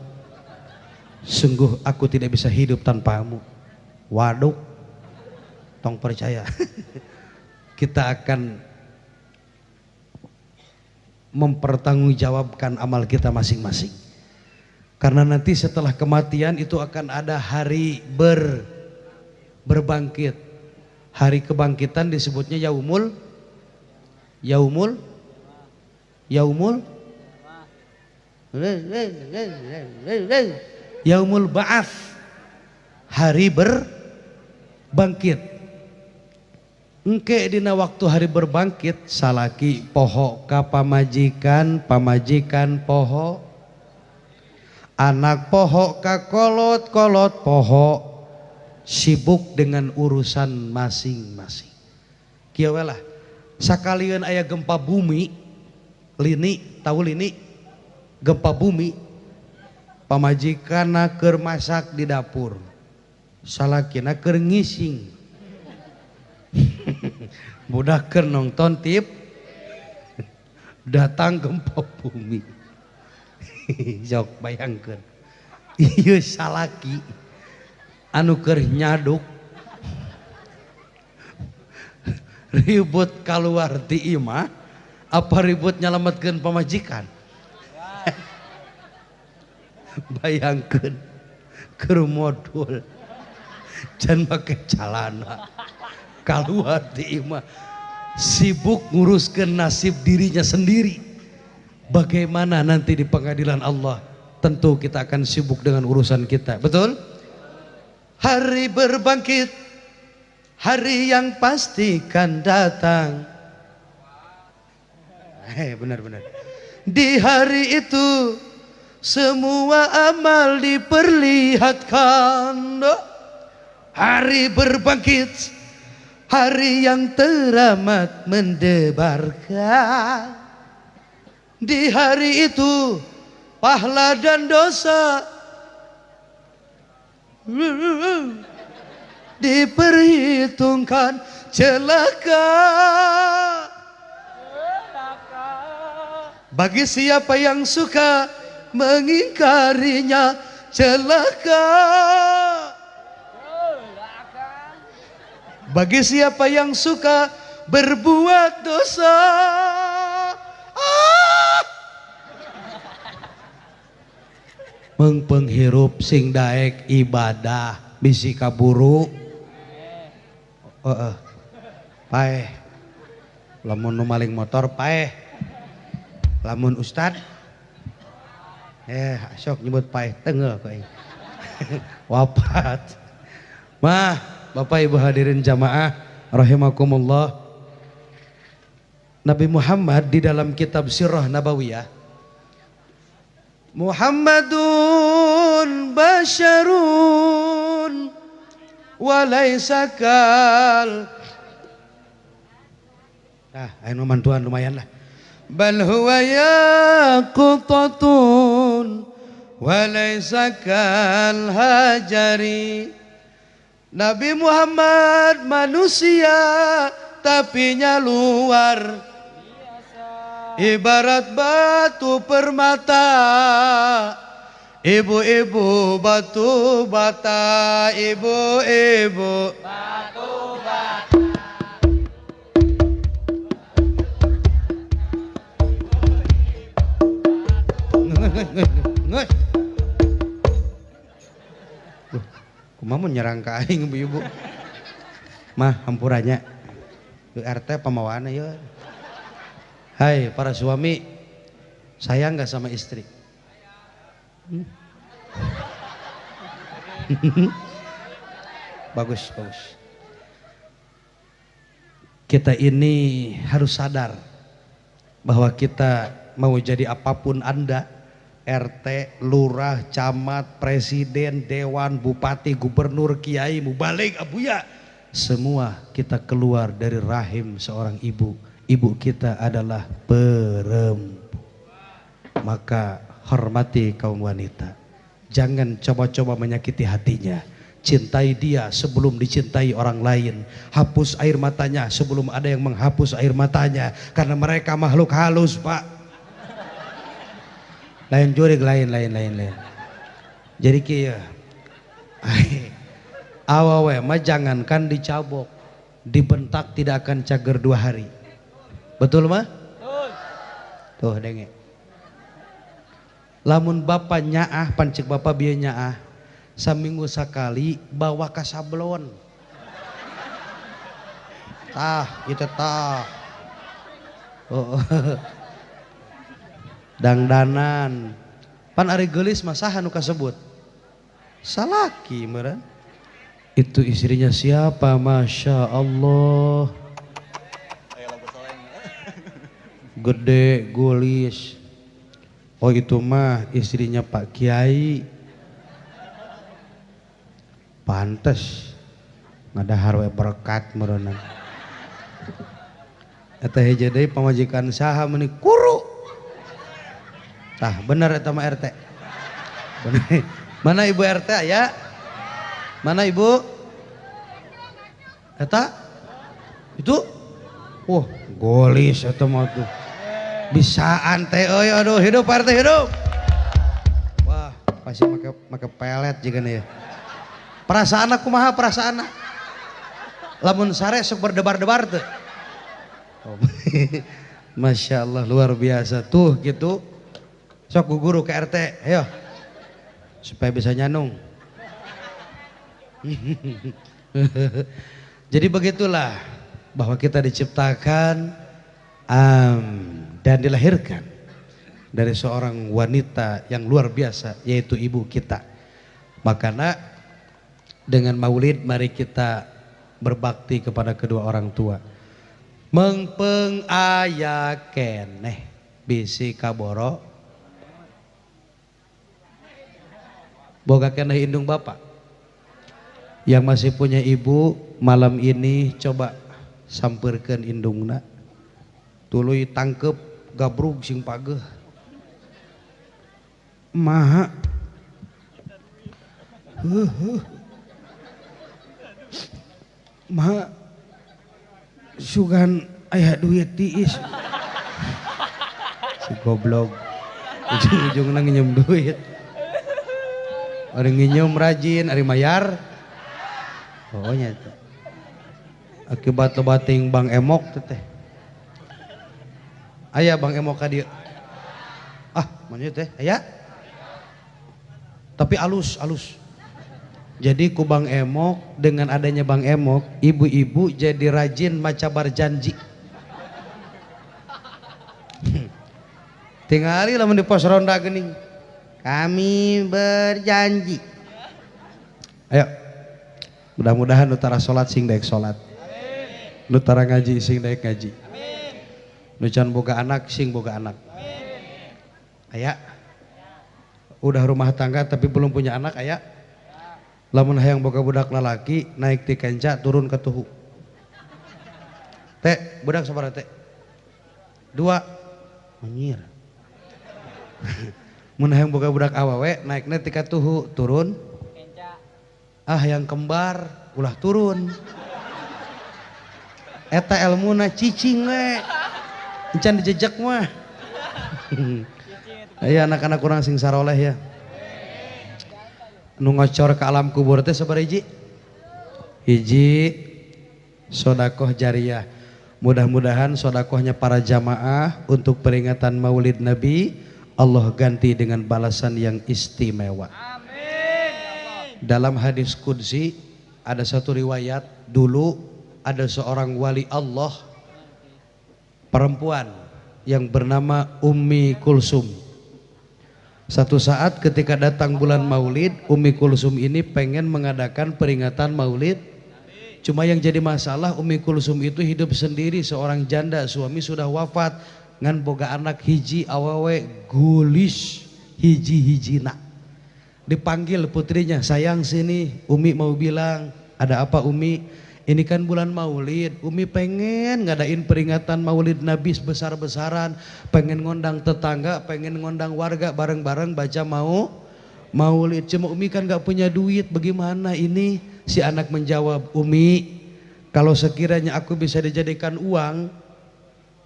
sungguh aku tidak bisa hidup tanpamu. Waduh, tong percaya. Kita akan mempertanggungjawabkan amal kita masing-masing. Karena nanti setelah kematian itu akan ada hari berbangkit. Hari kebangkitan disebutnya yaumul Yaumul Ba'ats, hari berbangkit. Engke dina waktu hari berbangkit salaki poho ka pamajikan, pamajikan poho, anak poho ka kolot, kolot poho, sibuk dengan urusan masing-masing. Kieu we lah, sakalian aya gempa bumi, lini, tahu lini? Gempa bumi, pamajikanna keur masak di dapur, salakina keur ngising. Budak keur nonton tip, datang gempa bumi. Jok bayangkeun, ieu salaki anu keur nyaduk ribut keluar ti imah, apa ribut nyalametkeun pamajikan? Bayangkan keur modul can make calana keluar di imah sibuk nguruskan nasib dirinya sendiri. Bagaimana nanti di pengadilan Allah? Tentu kita akan sibuk dengan urusan kita, betul? Hari berbangkit, hari yang pasti kan datang. Benar-benar di hari itu semua amal diperlihatkan. Hari berbangkit, hari yang teramat mendebarkan. Di hari itu pahala dan dosa diperhitungkan. Celaka bagi siapa yang suka mengingkarinya, celaka. Bagi siapa yang suka berbuat dosa, mengpenghirup sing daek ibadah bisi kaburu. Paeh lamun nu maling motor paeh, lamun ustad sok nyebut paeh tengel kok. Wafat. Mah, Bapak Ibu hadirin jamaah rahimakumullah. Nabi Muhammad di dalam kitab Sirah Nabawiyah Muhammadun basyarun walaysa kal. Ayo mantuan lumayan lah. Bal huwa yaqutatun walaysa kal hajari. Nabi Muhammad manusia tapinya luar ibarat batu permata. Ibu-ibu batu bata, ibu-ibu batu bata. Nges. Kumaha nyerang ka aing ibu-ibu. Mah hampurannya. RT pamawana ya. Hai para suami, sayang gak sama istri? Bagus, bagus. Kita ini harus sadar bahwa kita mau jadi apapun Anda, RT, lurah, camat, presiden, dewan, bupati, gubernur, kiai, mubalik, abuya, semua kita keluar dari rahim seorang ibu. Ibu kita adalah perempuan. Maka hormati kaum wanita. Jangan coba-coba menyakiti hatinya. Cintai dia sebelum dicintai orang lain. Hapus air matanya sebelum ada yang menghapus air matanya. Karena mereka makhluk halus, Pak. Lain jurig, lain. Jadi kia awawe mah jangankan dicabok, dibentak tidak akan cager 2 hari. Betul mah? Betul. Tuh denge. Lamun bapak nyaah, pancik bapak bieu nyaah, saminggu sakali bawa ka sablon. Tah, itu tah. Oh. Dangdanan. Pan ari geulis mah saha nu kasebut? Salaki meureun. Itu istrinya siapa? Masya Allah. Gede, gulis. Oh itu mah istrinya Pak Kiai. Pantes ngadahar we berkat meureunna. Eta hiji deui pamajikan saha meuni kuru. Tah bener eta mah RT. Bener. Mana ibu RT aya? Mana ibu? Eta? Itu? Wah, golis eta mah tuh. Bisaan teh euy, aduh hidup RT hidup. Wah, pasti make pelet jigan ya. Perasaan aku kumaha perasaan? Lamun sare sok berdebar-debar teh. Oh, Masya Allah luar biasa tuh gitu. Sok guru ke RT, ayo supaya bisa nyanung. Jadi begitulah bahwa kita diciptakan dan dilahirkan dari seorang wanita yang luar biasa, yaitu ibu kita. Makanya dengan maulid mari kita berbakti kepada kedua orang tua. Mengpeng aya keneh bisi kaboro boga keneh indung bapak. Yang masih punya ibu malam ini coba samperkeun indungna. Tuluy tangkep gabrug sing pageuh. Maha. Maha. Sugan aya duit tiis. Si goblok. Ujung-ujungna nginjem duit. Ari nginjem rajin, ari mayar. Oh nyata. Akibat lobating Bang Emok teh. Aya Bang Emok ka dieu. Ah, monyet teh aya. Tapi alus. Jadi ku Bang Emok, dengan adanya Bang Emok, ibu-ibu jadi rajin maca berjanji. Tingali lamun di pos ronda geuning. Kami berjanji. Ayo. Mudah-mudahan utara salat sing daek salat. Nu tara ngaji sing daek ngaji. Nu can boga anak sing boga anak. Aya. udah rumah tangga tapi belum punya anak aya? Lamun hayang boga budak lalaki naik ti kenca turun ke tuhu. Teh, budak sabaraha teh? 2. Anjir. Mun hayang boga budak awewe naikna ti ka tuhu turun. Kenca. Ah yang kembar ulah turun. Eta elmuna cicing we. Encan dijejak mah. Aya anak-anak kurang sing saroleh ya. Nu ngocor ke alam kubur teh sabaraha hiji sodakoh jariyah. Mudah-mudahan sodakohnya para jamaah untuk peringatan Maulid Nabi Allah ganti dengan balasan yang istimewa. Amin. Dalam hadis qudsi ada satu riwayat, dulu ada seorang wali Allah perempuan yang bernama Ummi Kulsum. Satu saat ketika datang bulan Maulid, Ummi Kulsum ini pengen mengadakan peringatan Maulid. Cuma yang jadi masalah Ummi Kulsum itu hidup sendiri, seorang janda, suami sudah wafat, ngan boga anak hiji awewe gulis hiji-hijina. Dipanggil putrinya, sayang sini, Umi mau bilang, ada apa Umi? Ini kan bulan Maulid, Umi pengen ngadain peringatan Maulid Nabi sebesar-besaran, pengen ngondang tetangga, pengen ngondang warga bareng-bareng baca Maulid. Cuma Umi kan gak punya duit, bagaimana ini? Si anak menjawab, Umi, kalau sekiranya aku bisa dijadikan uang,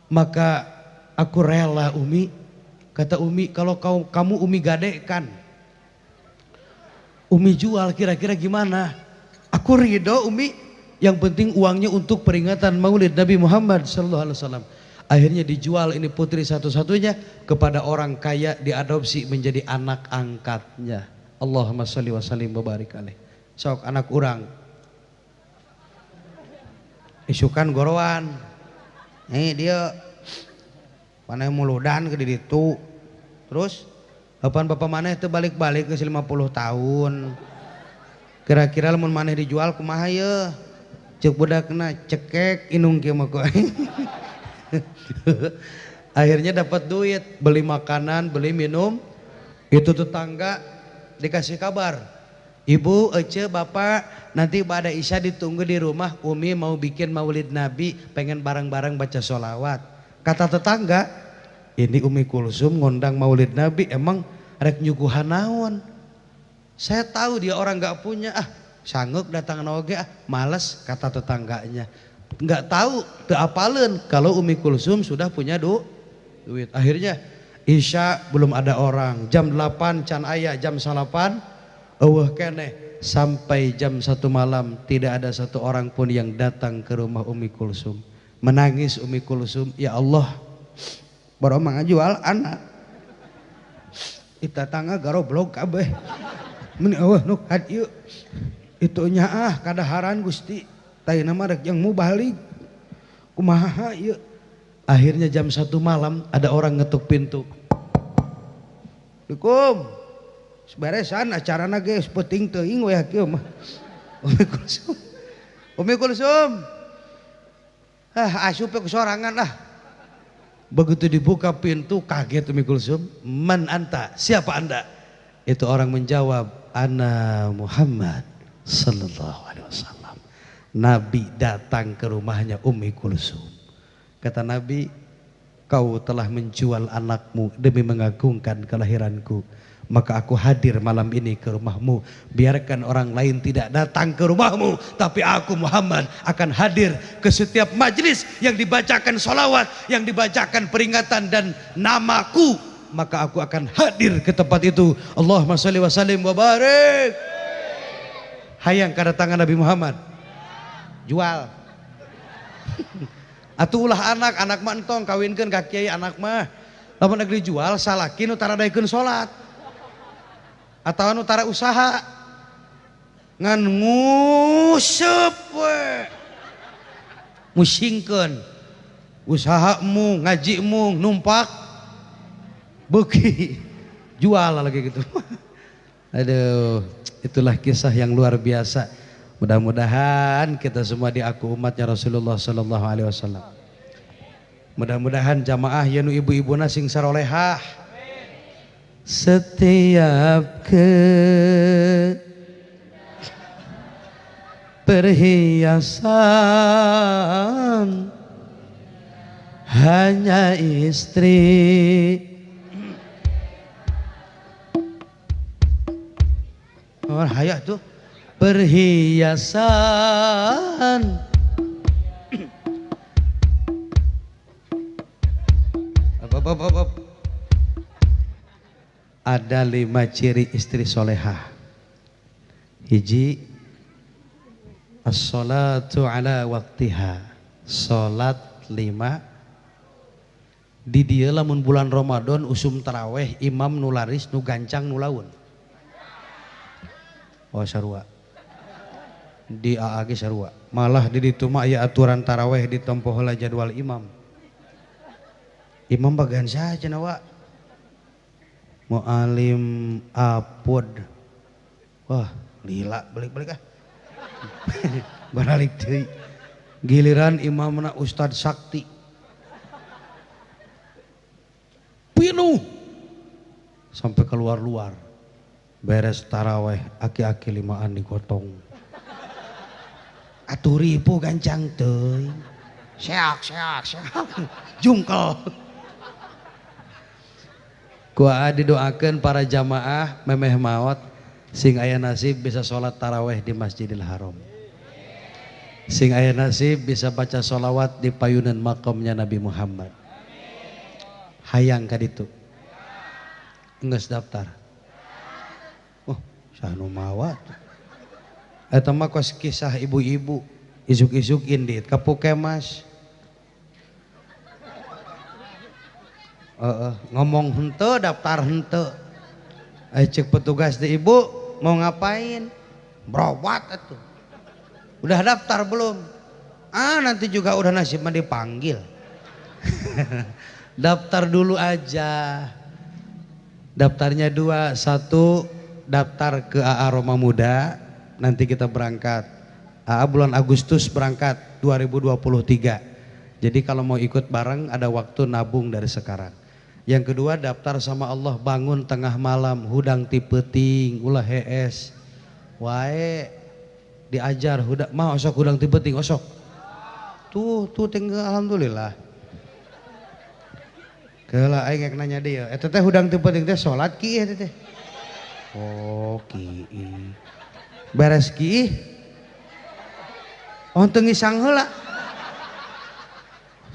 maka aku rela Umi. Kata Umi, kalau kamu Umi gadekan, Umi jual kira-kira gimana? Aku ridho Umi. Yang penting uangnya untuk peringatan Maulid Nabi Muhammad SAW. Akhirnya dijual ini putri satu-satunya kepada orang kaya, diadopsi menjadi anak angkatnya. Allahumma sholli wa sallim wa barik alaih. Sok anak urang isukan gorowan. Dia panai muludan ke ditu. Terus kapan bapak maneh itu balik-balik ke 50 tahun. Kira-kira lamun maneh dijual kumaha ye? Cek budakna cekek inung kieu mah kok. Akhirnya dapat duit, beli makanan, beli minum. Itu tetangga dikasih kabar, Ibu, ece, bapak, nanti pada Isya ditunggu di rumah, Umi mau bikin Maulid Nabi, pengen bareng-bareng baca sholawat. Kata tetangga, ini Ummi Kulsum ngondang Maulid Nabi, emang rek nyuguhan naon? Saya tahu dia orang gak punya, sanggup datang oge, males, kata tetangganya. Nggak tahu, teu apaleun kalau Ummi Kulsum sudah punya duit. Akhirnya Isya belum ada orang, jam 8 can aya, jam 8 eueuh keneh, sampai jam 1 malam tidak ada satu orang pun yang datang ke rumah Ummi Kulsum. Menangis Ummi Kulsum, ya Allah, baru mah ngajual anak. Ita tangga garoblog kabeh. Meni eueuh nu hadieu. Itunya kadaharan Gusti, tayna mah rek yang mubalik. Kumaha ieu? Akhirnya jam 1 malam ada orang ngetuk pintu. Assalamualaikum. Beresan acarana ge penting teuing we kieu mah. Ummi Kulsum. Ummi Kulsum. Asup ke sorangan lah. Begitu dibuka pintu kaget Ummi Kulsum. Man anta? Siapa Anda? Itu orang menjawab, ana Muhammad sallallahu alaihi wasallam. Nabi datang ke rumahnya Ummi Kulsum. Kata Nabi, kau telah menjual anakmu demi mengagungkan kelahiranku. Maka aku hadir malam ini ke rumahmu. Biarkan orang lain tidak datang ke rumahmu, tapi aku Muhammad akan hadir ke setiap majlis yang dibacakan sholawat, yang dibacakan peringatan dan namaku. Maka aku akan hadir ke tempat itu. Allahumma sholli wa sallim wa barik. Hayang kedatangan Nabi Muhammad. Jual. Atulah anak mah entong kawinkeun ka kiai anak mah. Lamun negeri jual salakin utara daekeun salat. Atawa nu tara usaha. Ngan nguseup we. Musingkeun. Usahamu, ngajimu, numpak beuki. Jual lagi gitu. Aduh, itulah kisah yang luar biasa. Mudah-mudahan kita semua diaku umatnya Rasulullah sallallahu alaihi wasallam. Mudah-mudahan jamaah ya nu ibu-ibuna sing sarolehah. setiap perhiasan hanya istri. Oh, hayat tuh perhiasan. Op. Ada 5 ciri istri solehah. Hiji, as-salatu ala waktiha. Salat 5 di dieu lamun bulan Ramadan usum taraweh imam nu laris nu gancang nu laun. Oh sarua. Di AA ge sarua. Malah di ditu mah aya aturan taraweh ditempo heula jadwal imam. Imam bagian saja nawa mu'alim apod. Wah lila balik-balik ah. Balik deui. Giliran imamna Ustad Sakti pinuh sampai keluar-luar. Beres taraweh aki-aki 5an digotong. Aturi ibu gancang teuing. Seak jungkel. Gua didoakan para jamaah memeh maot sing aya nasib bisa sholat taraweh di Masjidil Haram, sing aya nasib bisa baca sholawat di payunan makamnya Nabi Muhammad. Hayang ka ditu geus daftar. Oh sanu mawa eta mah kos kisah ibu-ibu isuk-isuk indit ka Pukemas. Ngomong henteu daftar henteu. Cek petugas di ibu mau ngapain? Berobat atuh. Udah daftar belum? Nanti juga udah nasib mah dipanggil. Daftar dulu aja. Daftarnya 2, 1 daftar ke AA Roma Muda. Nanti kita berangkat. AA bulan Agustus berangkat 2023. Jadi kalau mau ikut bareng ada waktu nabung dari sekarang. Yang kedua daftar sama Allah bangun tengah malam hudang ti peuting ulah hees wae diajar hudang mah osok hudang ti peuting osok tuh tinggal alhamdulillah keula aing nanya dia eta teh hudang ti peuting teh salat kieu teh oh kieu beres kieu oh teu ngisang heula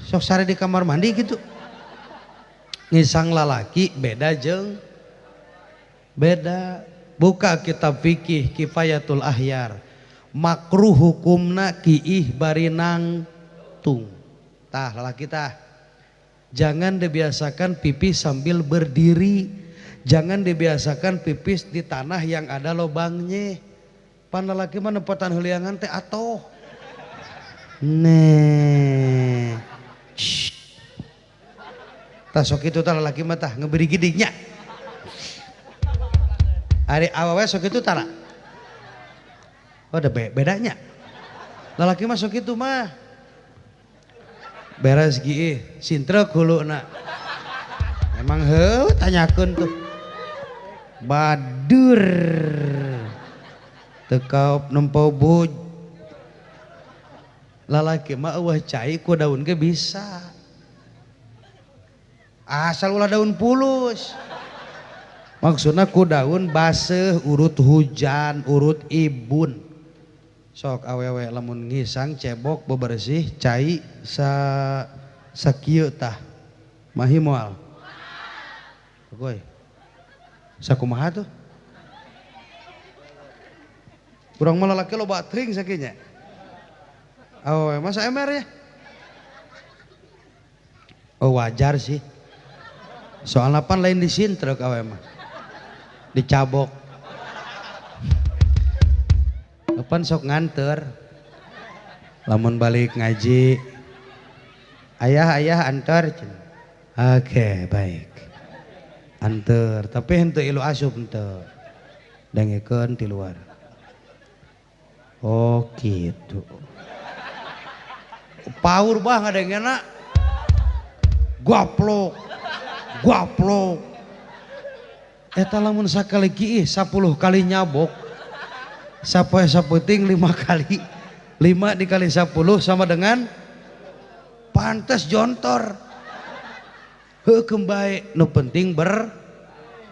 sok sare di kamar mandi gitu. Ngisang lalaki beda jeung beda. Buka kitab fikih Kifayatul Ahyar makruh hukumna kiih barinang tung. Tah lalaki tah jangan dibiasakan pipis sambil berdiri, jangan dibiasakan pipis di tanah yang ada lobangnya. Pan lalaki mah nepotan heuliangan teh atoh nih sok itu tah lalaki mah tah ngeberi gidingnya. Ari awewe sok itu tara. Oh ada bedanya. Lalaki mah sok itu mah. Beres gieu sintrek huluna. Emang heuh tanyakeun tuh. Badur. Teu kaop nempau buj. Lalaki mah eueuh cai ku daun ge bisa. Asal ulah daun pulus. Maksudnya ku daun baseuh urut hujan urut ibun. Sok awewe lamun ngisang cebok bebersih cai sakieu tah mahi moal. Goy. Sakumaha tuh? Urang mah lalaki loba tring sakinya. Awewe masa emer ya? Oh wajar sih. Soalnya pan lain disintrek awe mah. Dicabok. Pan sok nganter. Lamun balik ngaji. Ayah antar. Oke, baik. Anter, tapi henteu ilu asup henteu. Dengekeun ti luar. Oh gitu. Paur bah ngadengena. Goplok. Eta lamun sakali kieu 10 kali nyabok. Sapoe saputing 5 kali. 5 dikali 10 sama dengan pantes jontor. Heukeum bae nu penting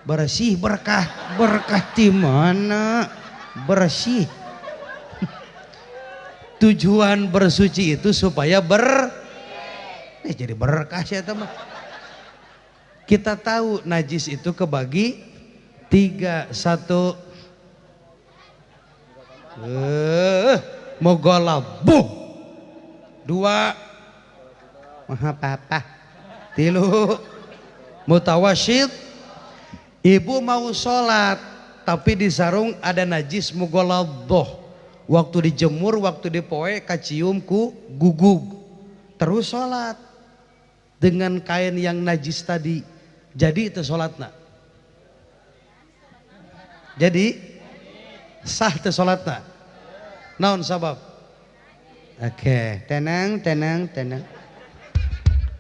bersih berkah. Berkah di mana? Bersih. Tujuan bersuci itu supaya jadi berkah sih teman. Kita tahu najis itu kebagi 3. 1 mogolabuh. 2 maha papa. 3 mutawasyid. Ibu mau sholat tapi di sarung ada najis mogolabuh. Waktu dijemur, waktu dipoe kacium ku gugug. Terus sholat dengan kain yang najis tadi. Jadi itu sholatna. Jadi sah itu sholatna. Naon sabab? Oke, tenang.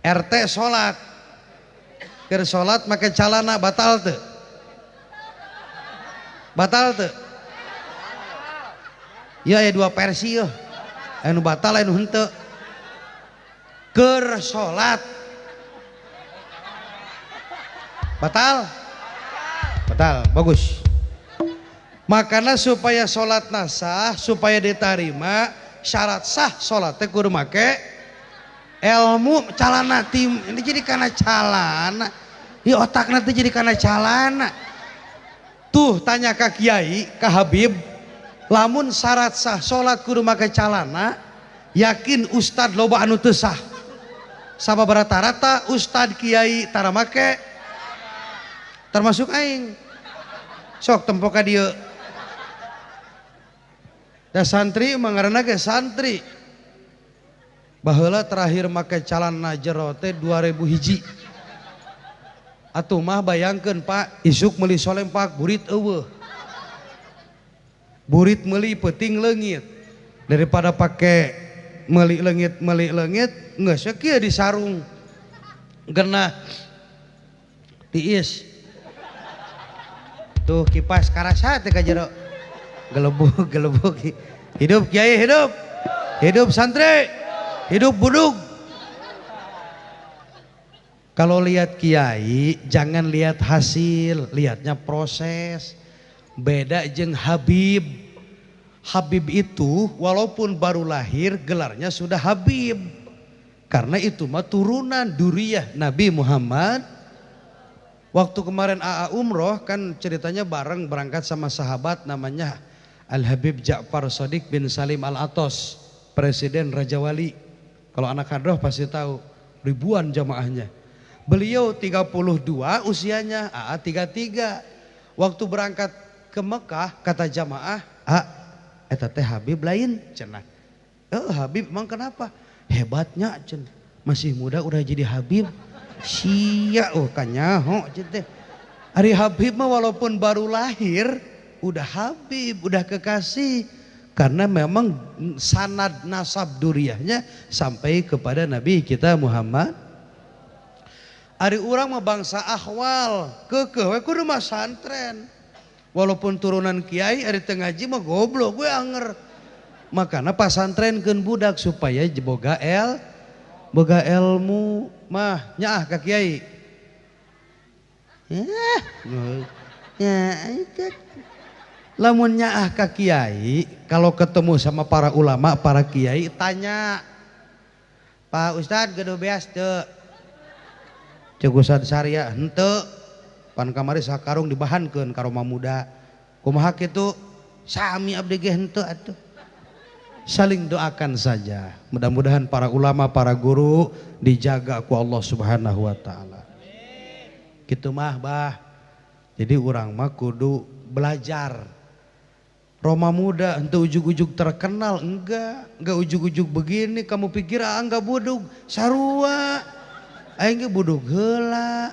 RT sholat. Keur sholat make calana batal teu? Batal teu? Ya aya 2 versi ya. Anu batal anu henteu. Keur salat batal? Batal, bagus. Makanya supaya salatna sah, supaya diterima, syarat sah salat teh kudu make ilmu calana tim. Ini jadi kana calana. Di otakna teh jadi kana calana. Tuh tanya ka kiai, ka Habib, lamun syarat sah salat kudu make calana, yakin ustad loba anu teu sah. Sabab rata-rata ustad kiai tara make termasuk aing. Sok tempo ka dieu. Da santri mangarana ge santri. Baheula terakhir make calana jero teh 2000 hiji. Atuh mah bayangkeun Pak, isuk meuli solempak burit eueuh. Burit meuli peuting leungit daripada pakai meuli leungit geus kieu di sarung genah tiis tuh kipas karasa teh ka jero gelebug hidup kiai hidup santri hidup budug. Kalau lihat kiai jangan lihat hasil, lihatnya proses. Beda jeung Habib. Habib itu walaupun baru lahir gelarnya sudah Habib. Karena itu mah turunan duriyah Nabi Muhammad. Waktu kemarin AA umroh kan ceritanya bareng berangkat sama sahabat namanya Al-Habib Ja'far Shadiq bin Salim Al-Atos, Presiden Raja Wali. Kalau anak hadroh pasti tahu, ribuan jamaahnya. Beliau 32 usianya, AA 33. Waktu berangkat ke Mekah kata jamaah, eta teh Habib lain cenah. Habib emang kenapa? Hebatnya cenah. Masih muda udah jadi Habib. Sia kanyaho cenah. Ari Habib mah walaupun baru lahir udah Habib, udah kekasih. Karena memang sanad nasab duriyahnya sampai kepada Nabi kita Muhammad. Ari urang mah bangsa ahwal, keukeuh we kudu mah santren. Walaupun turunan kiai ari teu ngaji mah goblok we anger. Makana pasantrenkeun budak supaya boga ilmu mah nyaah ka kiai. Lamun nyaah ka kiai, kalau ketemu sama para ulama, para kiai tanya, "Pak Ustad gedo beas teu?" Cek Ustad Sarya henteu. Pan kamari sakarung dibahankeun ka Roma muda. Kumaha kitu? Sami abdi ge henteu atuh. Saling doakan saja. Mudah-mudahan para ulama, para guru dijaga ku Allah Subhanahu wa taala. Kitu mah bah. Jadi urang mah kudu belajar. Roma muda henteu ujug-ujug terkenal, enggak ujug-ujug begini kamu pikir enggak budug, sarua. Aing ge budug heula.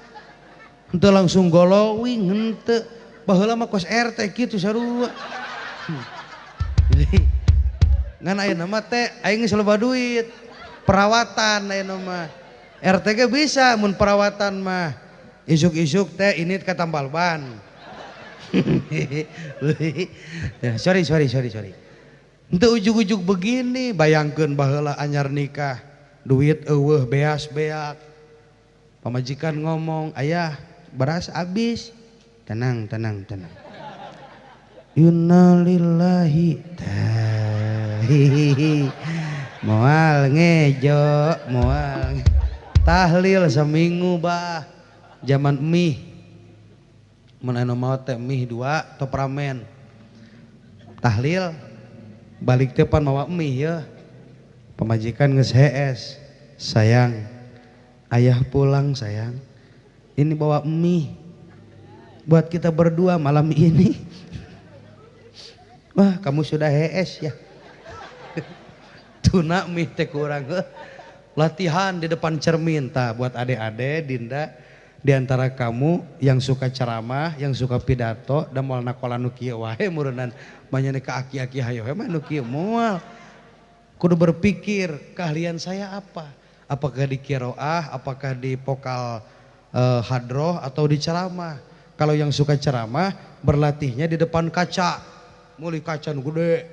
Henteu langsung golowing henteu. Baheula mah kos RT kitu sarua. Jadi ngan ayeuna mah teh aing geus loba duit. Perawatan ayeuna mah. RT ge bisa mun perawatan mah. Isuk-isuk teh ini ka tambal ban. Ya, sorry. Ente ujug-ujug begini, bayangkeun baheula anyar nikah, duit eueuh beas-beak. Pamajikan ngomong, "Ayah, beras habis." Tenang. Innalillahi. Moal ngejo, moal tahlil seminggu bah. Zaman mie. Mun anu maot teh mie 2 top ramen. Tahlil balik depan mawa mie ya. Pemajikan geus HS. Sayang, ayah pulang sayang. Ini bawa mie buat kita berdua malam ini. Wah, kamu sudah HS ya. Tuna mie teh kurang. Latihan di depan cermin tah buat ade-ade Dinda, di antara kamu yang suka ceramah, yang suka pidato dan moal nakola nu kieu wae mureunnan manyane ka aki-aki hayo mah nu kieu moal. Kudu berpikir keahlian saya apa? Apakah di qiraah, apakah di vokal hadroh atau di ceramah? Kalau yang suka ceramah berlatihnya di depan kaca. Mulai kaca nu gede.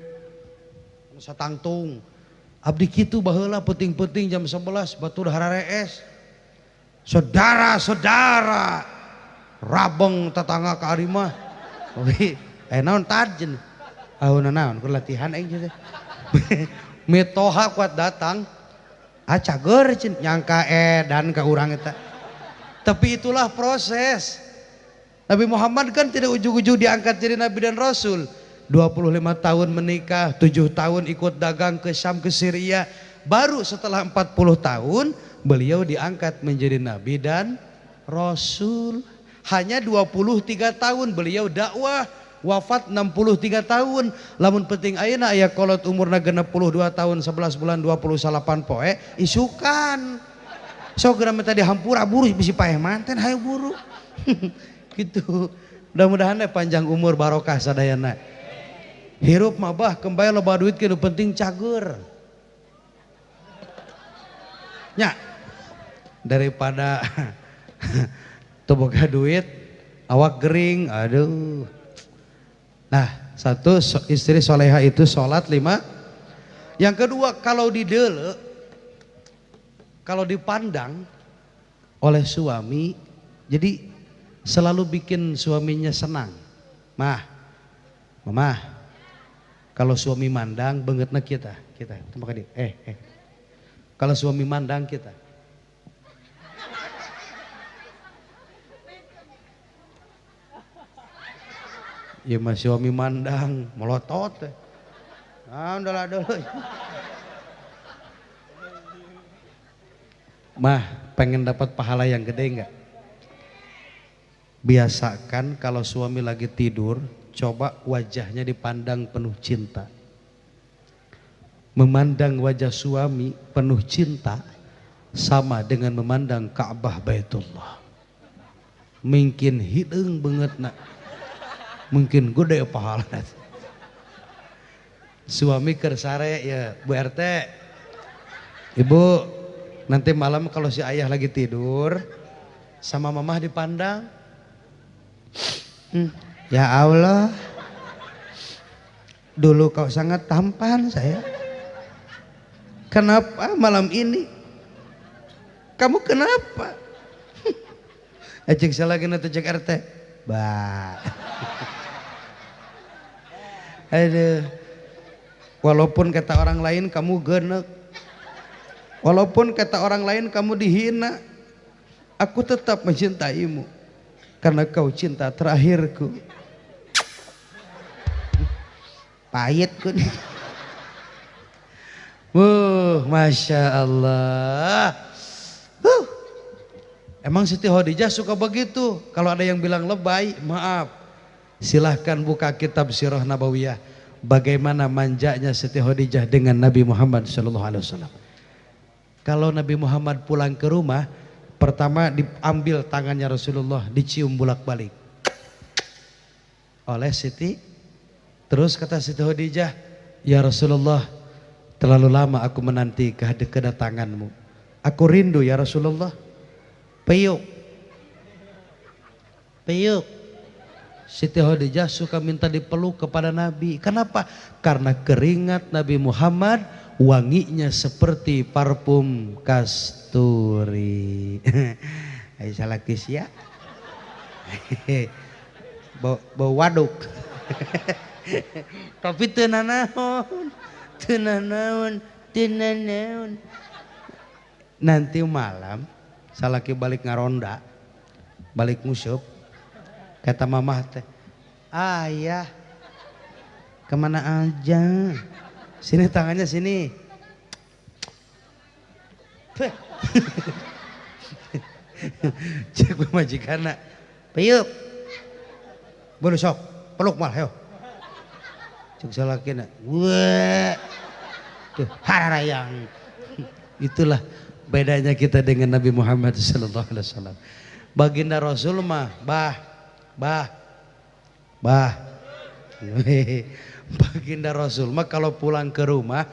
Satangtung. Abdi kitu baheula penting-penting jam 11 batur hararees. Saudara-saudara rabeng tetangga ka ari mah. Naon tarjen. Ayeuna naon keur latihan aing teh. Metoha kuat datang. Cager cin nyangka edan ka urang eta. Tapi itulah proses. Nabi Muhammad kan tidak ujug-ujug diangkat jadi nabi dan rasul. 25 tahun menikah, 7 tahun ikut dagang ke Syam ke Syria. Baru setelah 40 tahun beliau diangkat menjadi nabi dan rasul. Hanya 23 tahun beliau dakwah, wafat 63 tahun. Lamun penting ayeuna aya kolot umurna 62 tahun 11 bulan 28 poe isukan. Sok geura minta dihampura buru bisi paeh manten hayu buru. Gitu. Mudah-mudahan panjang umur barokah sadayana. Hirup mah bah kembali loba duit ke penting cager. Nya daripada boga duit awak gering, aduh. Nah, satu istri soleha itu sholat 5. Yang kedua kalau didele, kalau dipandang oleh suami, jadi selalu bikin suaminya senang. Mama, kalau suami mandang bangetna kita tempat dia. Kalau suami mandang kita. Ya mas suami mandang melotot. Udah dulu. Mah, pengen dapat pahala yang gede enggak? Biasakan kalau suami lagi tidur, coba wajahnya dipandang penuh cinta. Memandang wajah suami penuh cinta sama dengan memandang Ka'bah Baitullah. Mungkin hideung beungeutna. Mungkin gede pahala. Suami keur sare ya Bu RT. Ibu, nanti malam kalau si ayah lagi tidur sama mamah dipandang. Ya Allah, dulu kau sangat tampan saya. Kenapa malam ini? Kamu kenapa? Cek saya lagi nanti cek RT. Bah. Aduh. Walaupun kata orang lain kamu genek. Walaupun kata orang lain kamu dihina. Aku tetap mencintaimu. Karena kau cinta terakhirku. Pahit kun. Masya Allah. Emang Siti Khadijah suka begitu. Kalau ada yang bilang lebay, maaf. Silahkan buka kitab Sirah Nabawiyah. Bagaimana manjanya Siti Khadijah dengan Nabi Muhammad SAW. Kalau Nabi Muhammad pulang ke rumah, pertama diambil tangannya Rasulullah, dicium bolak-balik oleh Siti. Terus kata Siti Khadijah, ya Rasulullah, terlalu lama aku menanti kedatanganmu. Aku rindu ya Rasulullah. Peyuk. Siti Khadijah suka minta dipeluk kepada Nabi. Kenapa? Karena keringat Nabi Muhammad wanginya seperti parfum kasturi. Ayo salah kisya. Bau waduk. Tapi tenanaon. Nanti malam salaki balik ngaronda, balik musuh, kata mamah teh, ayah kemana aja, sini tangannya sini. Cek pemajikana, peyup, boleh sok, peluk mal, yo. Cek salaki nak, wah, tuh harayang. Itulah bedanya kita dengan Nabi Muhammad sallallahu alaihi wasallam. Baginda Rasul mah bah. Baginda Rasul mah kalau pulang ke rumah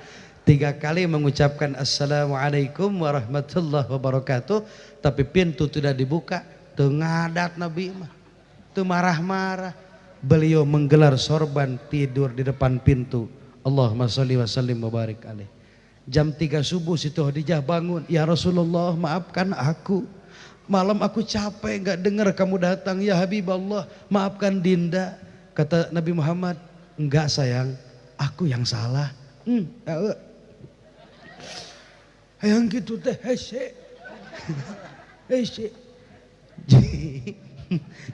3 kali mengucapkan assalamualaikum warahmatullahi wabarakatuh, tapi pintu tidak dibuka, teu ngadat Nabi mah. Teu marah-marah. Beliau menggelar sorban tidur di depan pintu. Allahumma sholli wa sallim wa barik alaih. Jam 3 subuh Siti Khadijah bangun. Ya Rasulullah, maafkan aku. Malam aku capek gak dengar kamu datang. Ya Habiballah, maafkan Dinda. Kata Nabi Muhammad, enggak sayang, aku yang salah. Yang gitu teh hese.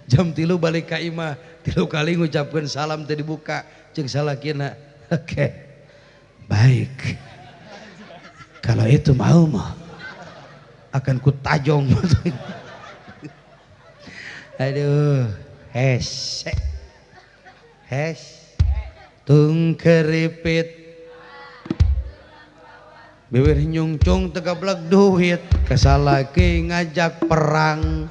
Jam 3 balik ka imah, 3 kali ngucapkan salam tadi dibuka. Cek salakina. Oke. Baik. Kalau itu mau mah akan kutajong. Aduh, hes tung keripit bibir nyungcung tegablak duit, kasalaki ngajak perang,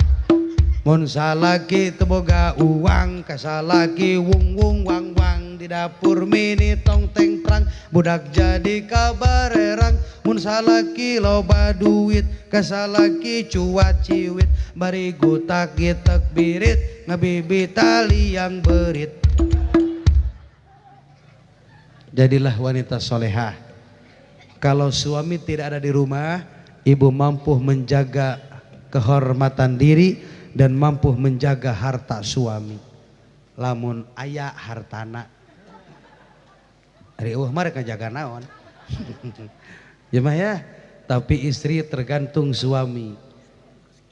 mun salaki teboga uang, kasalaki wung wung wang wang, di dapur mini tong teng terang, budak jadi kabarerang, mun salaki loba duit, kasalaki cuat ciwit, bari gutak gitek birit, ngabibi tali yang berit. Jadilah wanita solehah. Kalau suami tidak ada di rumah, ibu mampu menjaga kehormatan diri dan mampu menjaga harta suami. Lamun aya hartana, ari mereka jaga naon. Ya mah ya, tapi istri tergantung suami.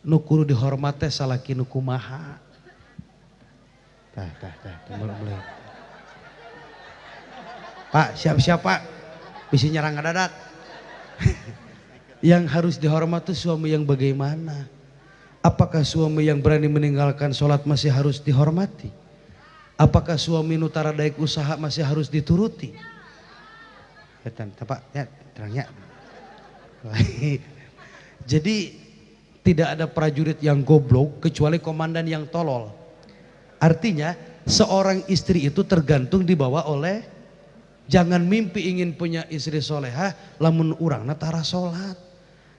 Nu kudu dihormate salaki nu kumaha. Tah mulai. Pak, siap-siap Pak, bisa nyerang ngadadak. Yang harus dihormati suami yang bagaimana? Apakah suami yang berani meninggalkan sholat masih harus dihormati? Apakah suami nutara daik usaha masih harus dituruti? Pak, ya terangnya. Jadi tidak ada prajurit yang goblok kecuali komandan yang tolol. Artinya seorang istri itu tergantung dibawa oleh. Jangan mimpi ingin punya istri solehah lamun urangna tara sholat.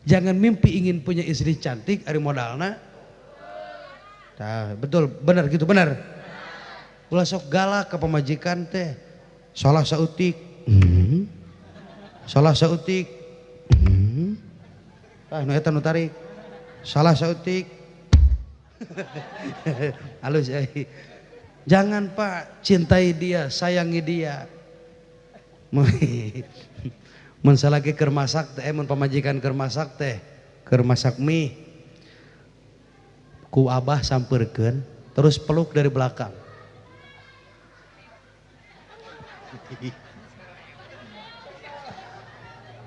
Jangan mimpi ingin punya istri cantik ari modalna. Nah, betul, benar gitu, benar. Ulah sok galak ke pemajikan teh. Salah sautik. Salah sautik. Nu eta nu tarik. Salah sautik. Halus euy. Jangan Pak, cintai dia, sayangi dia. Mun salaki keur masak teh, mun pamajikan keur masak teh, keur masak mie. Ku abah sampeurkeun, terus peluk dari belakang.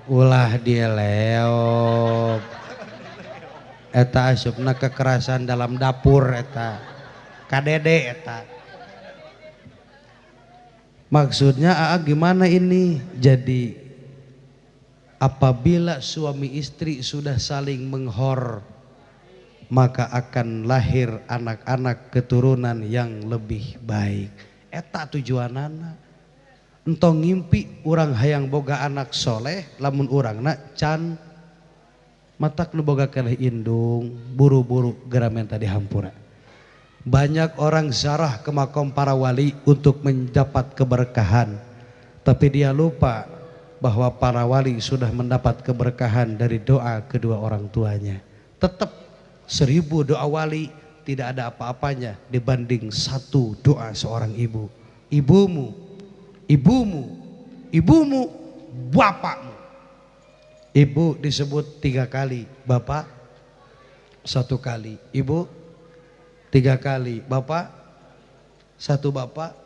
Ulah dia leok. Eta asupna kekerasan dalam dapur eta. Kadede eta. Maksudnya gimana ini? Jadi apabila suami istri sudah saling menghor, maka akan lahir anak-anak keturunan yang lebih baik. Eta tujuanana. Entong ngimpi urang hayang boga anak soleh, lamun urangna can matak nu boga keleh indung, buru-buru geramen tadi hampura. Banyak orang ziarah ke makam para wali untuk mendapat keberkahan, tapi dia lupa bahwa para wali sudah mendapat keberkahan dari doa kedua orang tuanya. Tetap 1000 doa wali tidak ada apa-apanya dibanding 1 doa seorang ibu. Ibumu, ibumu, ibumu, bapakmu. Ibu disebut 3 kali, bapak 1 kali, ibu 3 kali, bapak 1 bapak.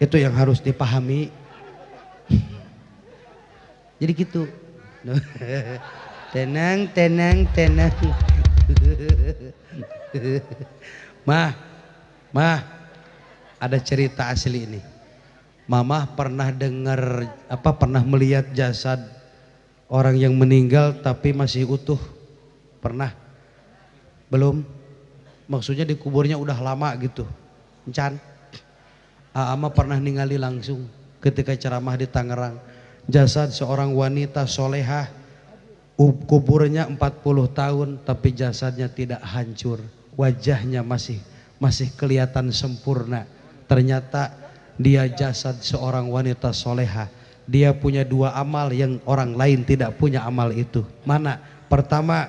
Itu yang harus dipahami. Jadi gitu. Tenang, tenang, tenang. Mah, ada cerita asli ini. Mama pernah dengar pernah melihat jasad orang yang meninggal tapi masih utuh. Pernah? Belum? Maksudnya dikuburnya udah lama gitu. Encan? Ama pernah ningali langsung ketika ceramah di Tangerang. Jasad seorang wanita solehah, kuburnya 40 tahun tapi jasadnya tidak hancur. Wajahnya masih kelihatan sempurna. Ternyata dia jasad seorang wanita solehah. Dia punya 2 amal yang orang lain tidak punya amal itu. Mana? Pertama,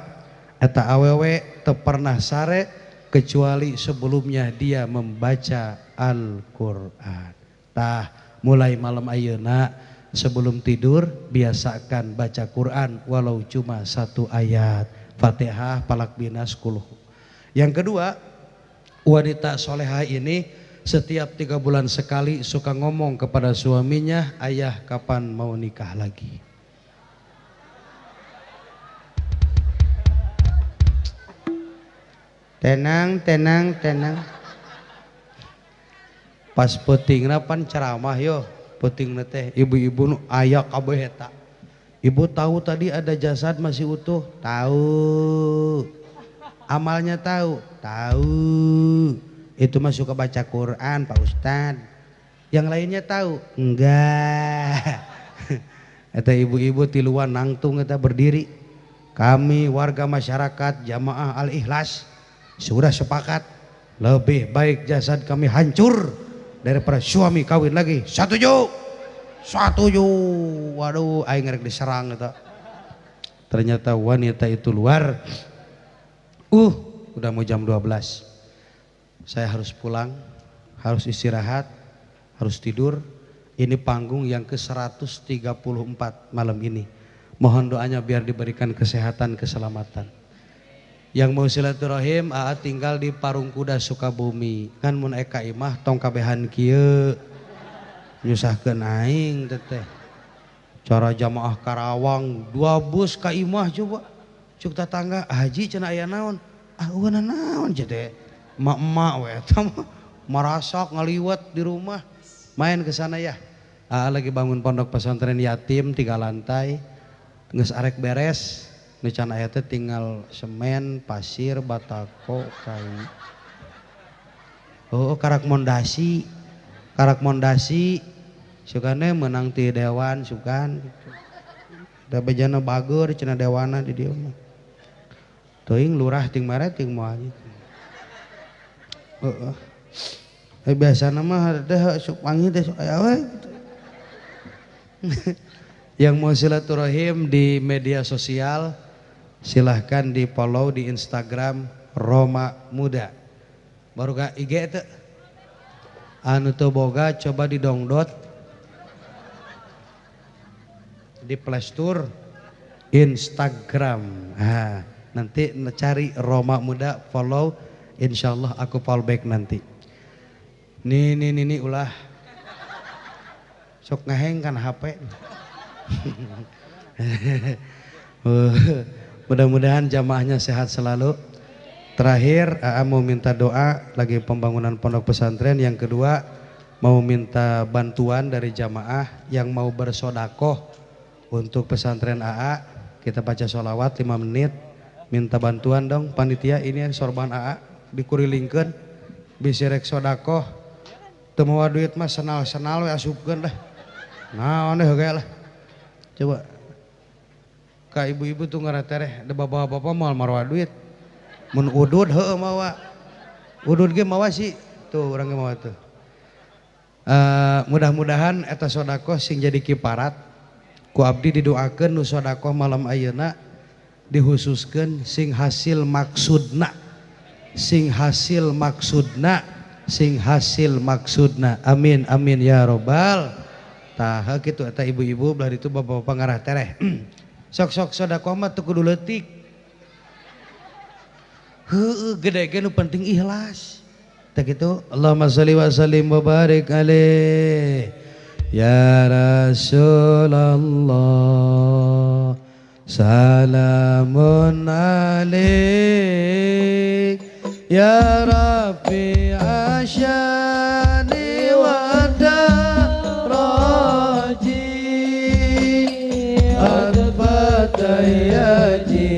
eta awewe teu pernah sare kecuali sebelumnya dia membaca Al-Quran. Tah, mulai malam ayeuna sebelum tidur biasakan baca Quran walau cuma 1 ayat. Fatihah palak bina 10. Yang kedua, wanita solehah ini setiap 3 bulan sekali suka ngomong kepada suaminya, ayah kapan mau nikah lagi. Tenang, tenang, tenang. Pas peutingna pan ceramah yo, peutingna teh ibu-ibu nu aya kabeh eta. Ibu tahu tadi ada jasad masih utuh? Tahu. Amalnya tahu? Tahu. Itu mah suka baca Quran Pak Ustad. Yang lainnya tahu? Enggak. Eta ibu-ibu tiluan nangtung eta berdiri. Kami warga masyarakat Jamaah Al-Ikhlas sudah sepakat lebih baik jasad kami hancur daripada suami kawin lagi. Setuju? Setuju. Waduh, aing rek diserang eta. Ternyata wanita itu luar. Udah mau jam 12. Saya harus pulang, harus istirahat, harus tidur. Ini panggung yang ke-134 malam ini. Mohon doanya biar diberikan kesehatan, keselamatan. Yang mau silaturahim, tinggal di Parung Kuda Sukabumi. Kan mun eka imah tong kabehan kieu. Nyusahkeun aing teteh. Cara jamaah Karawang 2 bus ka imah coba. Cuk tetangga, haji cenah aya naon? Eueuh naon jadi emak-emak we eta mah marasak ngaliwat di rumah. Main ke sana ya. Lagi bangun pondok pesantren yatim 3 lantai. Geus arek beres. Nu can aya teh tinggal semen, pasir, batako, kayu. Karak mondasi. Karak mondasi. Sukane menang ti dewan sukan gitu. Da bejana bager cenah dewana di dieu mah. Teuing lurah ting mare ting moal gitu. Biasana mah teh sok wangi teh sok aya we gitu. Yang mau silaturahim di media sosial silahkan di follow di Instagram Roma Muda. Baru gak IG itu anu teu boga coba di download di Play Store Instagram. Nanti cari Roma Muda, follow, insyaallah aku follow back nanti. Nih ulah sok ngaheng kan HP. Mudah-mudahan jamaahnya sehat selalu. Terakhir mau minta doa lagi pembangunan pondok pesantren. Yang kedua mau minta bantuan dari jamaah yang mau bersodakoh untuk pesantren AA. Kita baca sholawat 5 menit. Minta bantuan dong panitia ini sorban AA dikurilingkeun bisi rek sodakoh. Teu mawa duit mah senal-senal we asupkeun lah. Naon deh ge lah. Coba ka ibu-ibu tuh ngaratereh, ada bapak-bapak mau marwah duit. mun udud heueuh mawa udud ge mawa sih tuh urang ge mawa tuh. Mudah-mudahan eta sodakoh sing jadi kiparat ku abdi didoakeun nu sodakoh malam ayeuna dihususkeun sing hasil maksudna amin amin ya robbal. Tah kitu eta ibu-ibu belah itu bapak-bapak ngarah tereh sok sodakoh mah teu kudu leutik heueuh gede ge nu penting ikhlas. Tak gitu, Allahumma sholli wa sallim wa barik alaih ya Rasulullah salamun alaik ya Rabbi asyani wa daraji al-fatayaji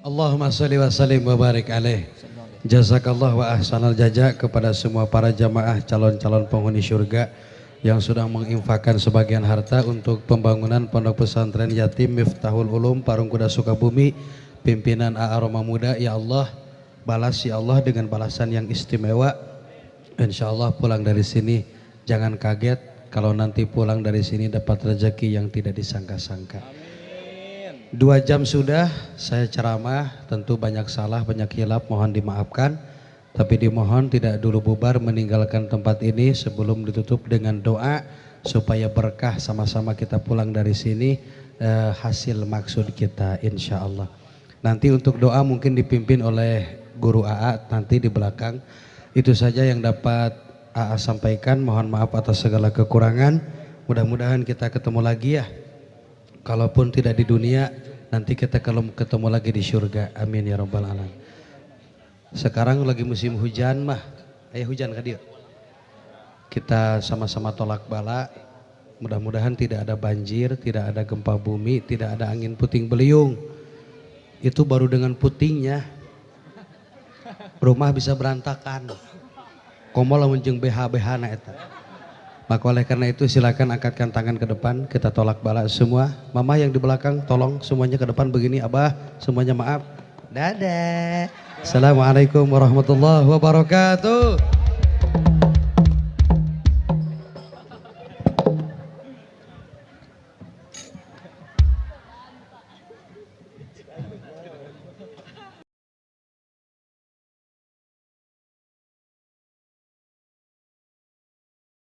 Allahumma sholli wa sallim wa barik alaih. Jazakallah wa ahsanal jaza kepada semua para jamaah calon-calon penghuni surga yang sudah menginfakkan sebagian harta untuk pembangunan pondok pesantren yatim Miftahul Ulum Parung Kuda Sukabumi pimpinan AA Roma Muda. Ya Allah, balas ya Allah dengan balasan yang istimewa. Insyaallah pulang dari sini jangan kaget kalau nanti pulang dari sini dapat rezeki yang tidak disangka-sangka. 2 jam sudah saya ceramah, tentu banyak salah, banyak hilap, mohon dimaafkan. Tapi dimohon tidak dulu bubar meninggalkan tempat ini sebelum ditutup dengan doa supaya berkah sama-sama kita pulang dari sini hasil maksud kita insya Allah. Nanti untuk doa mungkin dipimpin oleh Guru AA nanti di belakang. Itu saja yang dapat AA sampaikan. Mohon maaf atas segala kekurangan. Mudah-mudahan kita ketemu lagi ya. Kalaupun tidak di dunia, nanti kita kalau ketemu lagi di surga. Amin ya rabbal alamin. Sekarang lagi musim hujan mah. Ayo hujan ka dieu. Kita sama-sama tolak bala. Mudah-mudahan tidak ada banjir, tidak ada gempa bumi, tidak ada angin puting beliung. Itu baru dengan putingnya rumah bisa berantakan. Komo lamun jeung BH-BH na eta. Maka oleh karena itu silakan angkatkan tangan ke depan, kita tolak bala semua. Mama yang di belakang tolong semuanya ke depan begini, Abah semuanya maaf. Dadah. Assalamualaikum warahmatullahi wabarakatuh.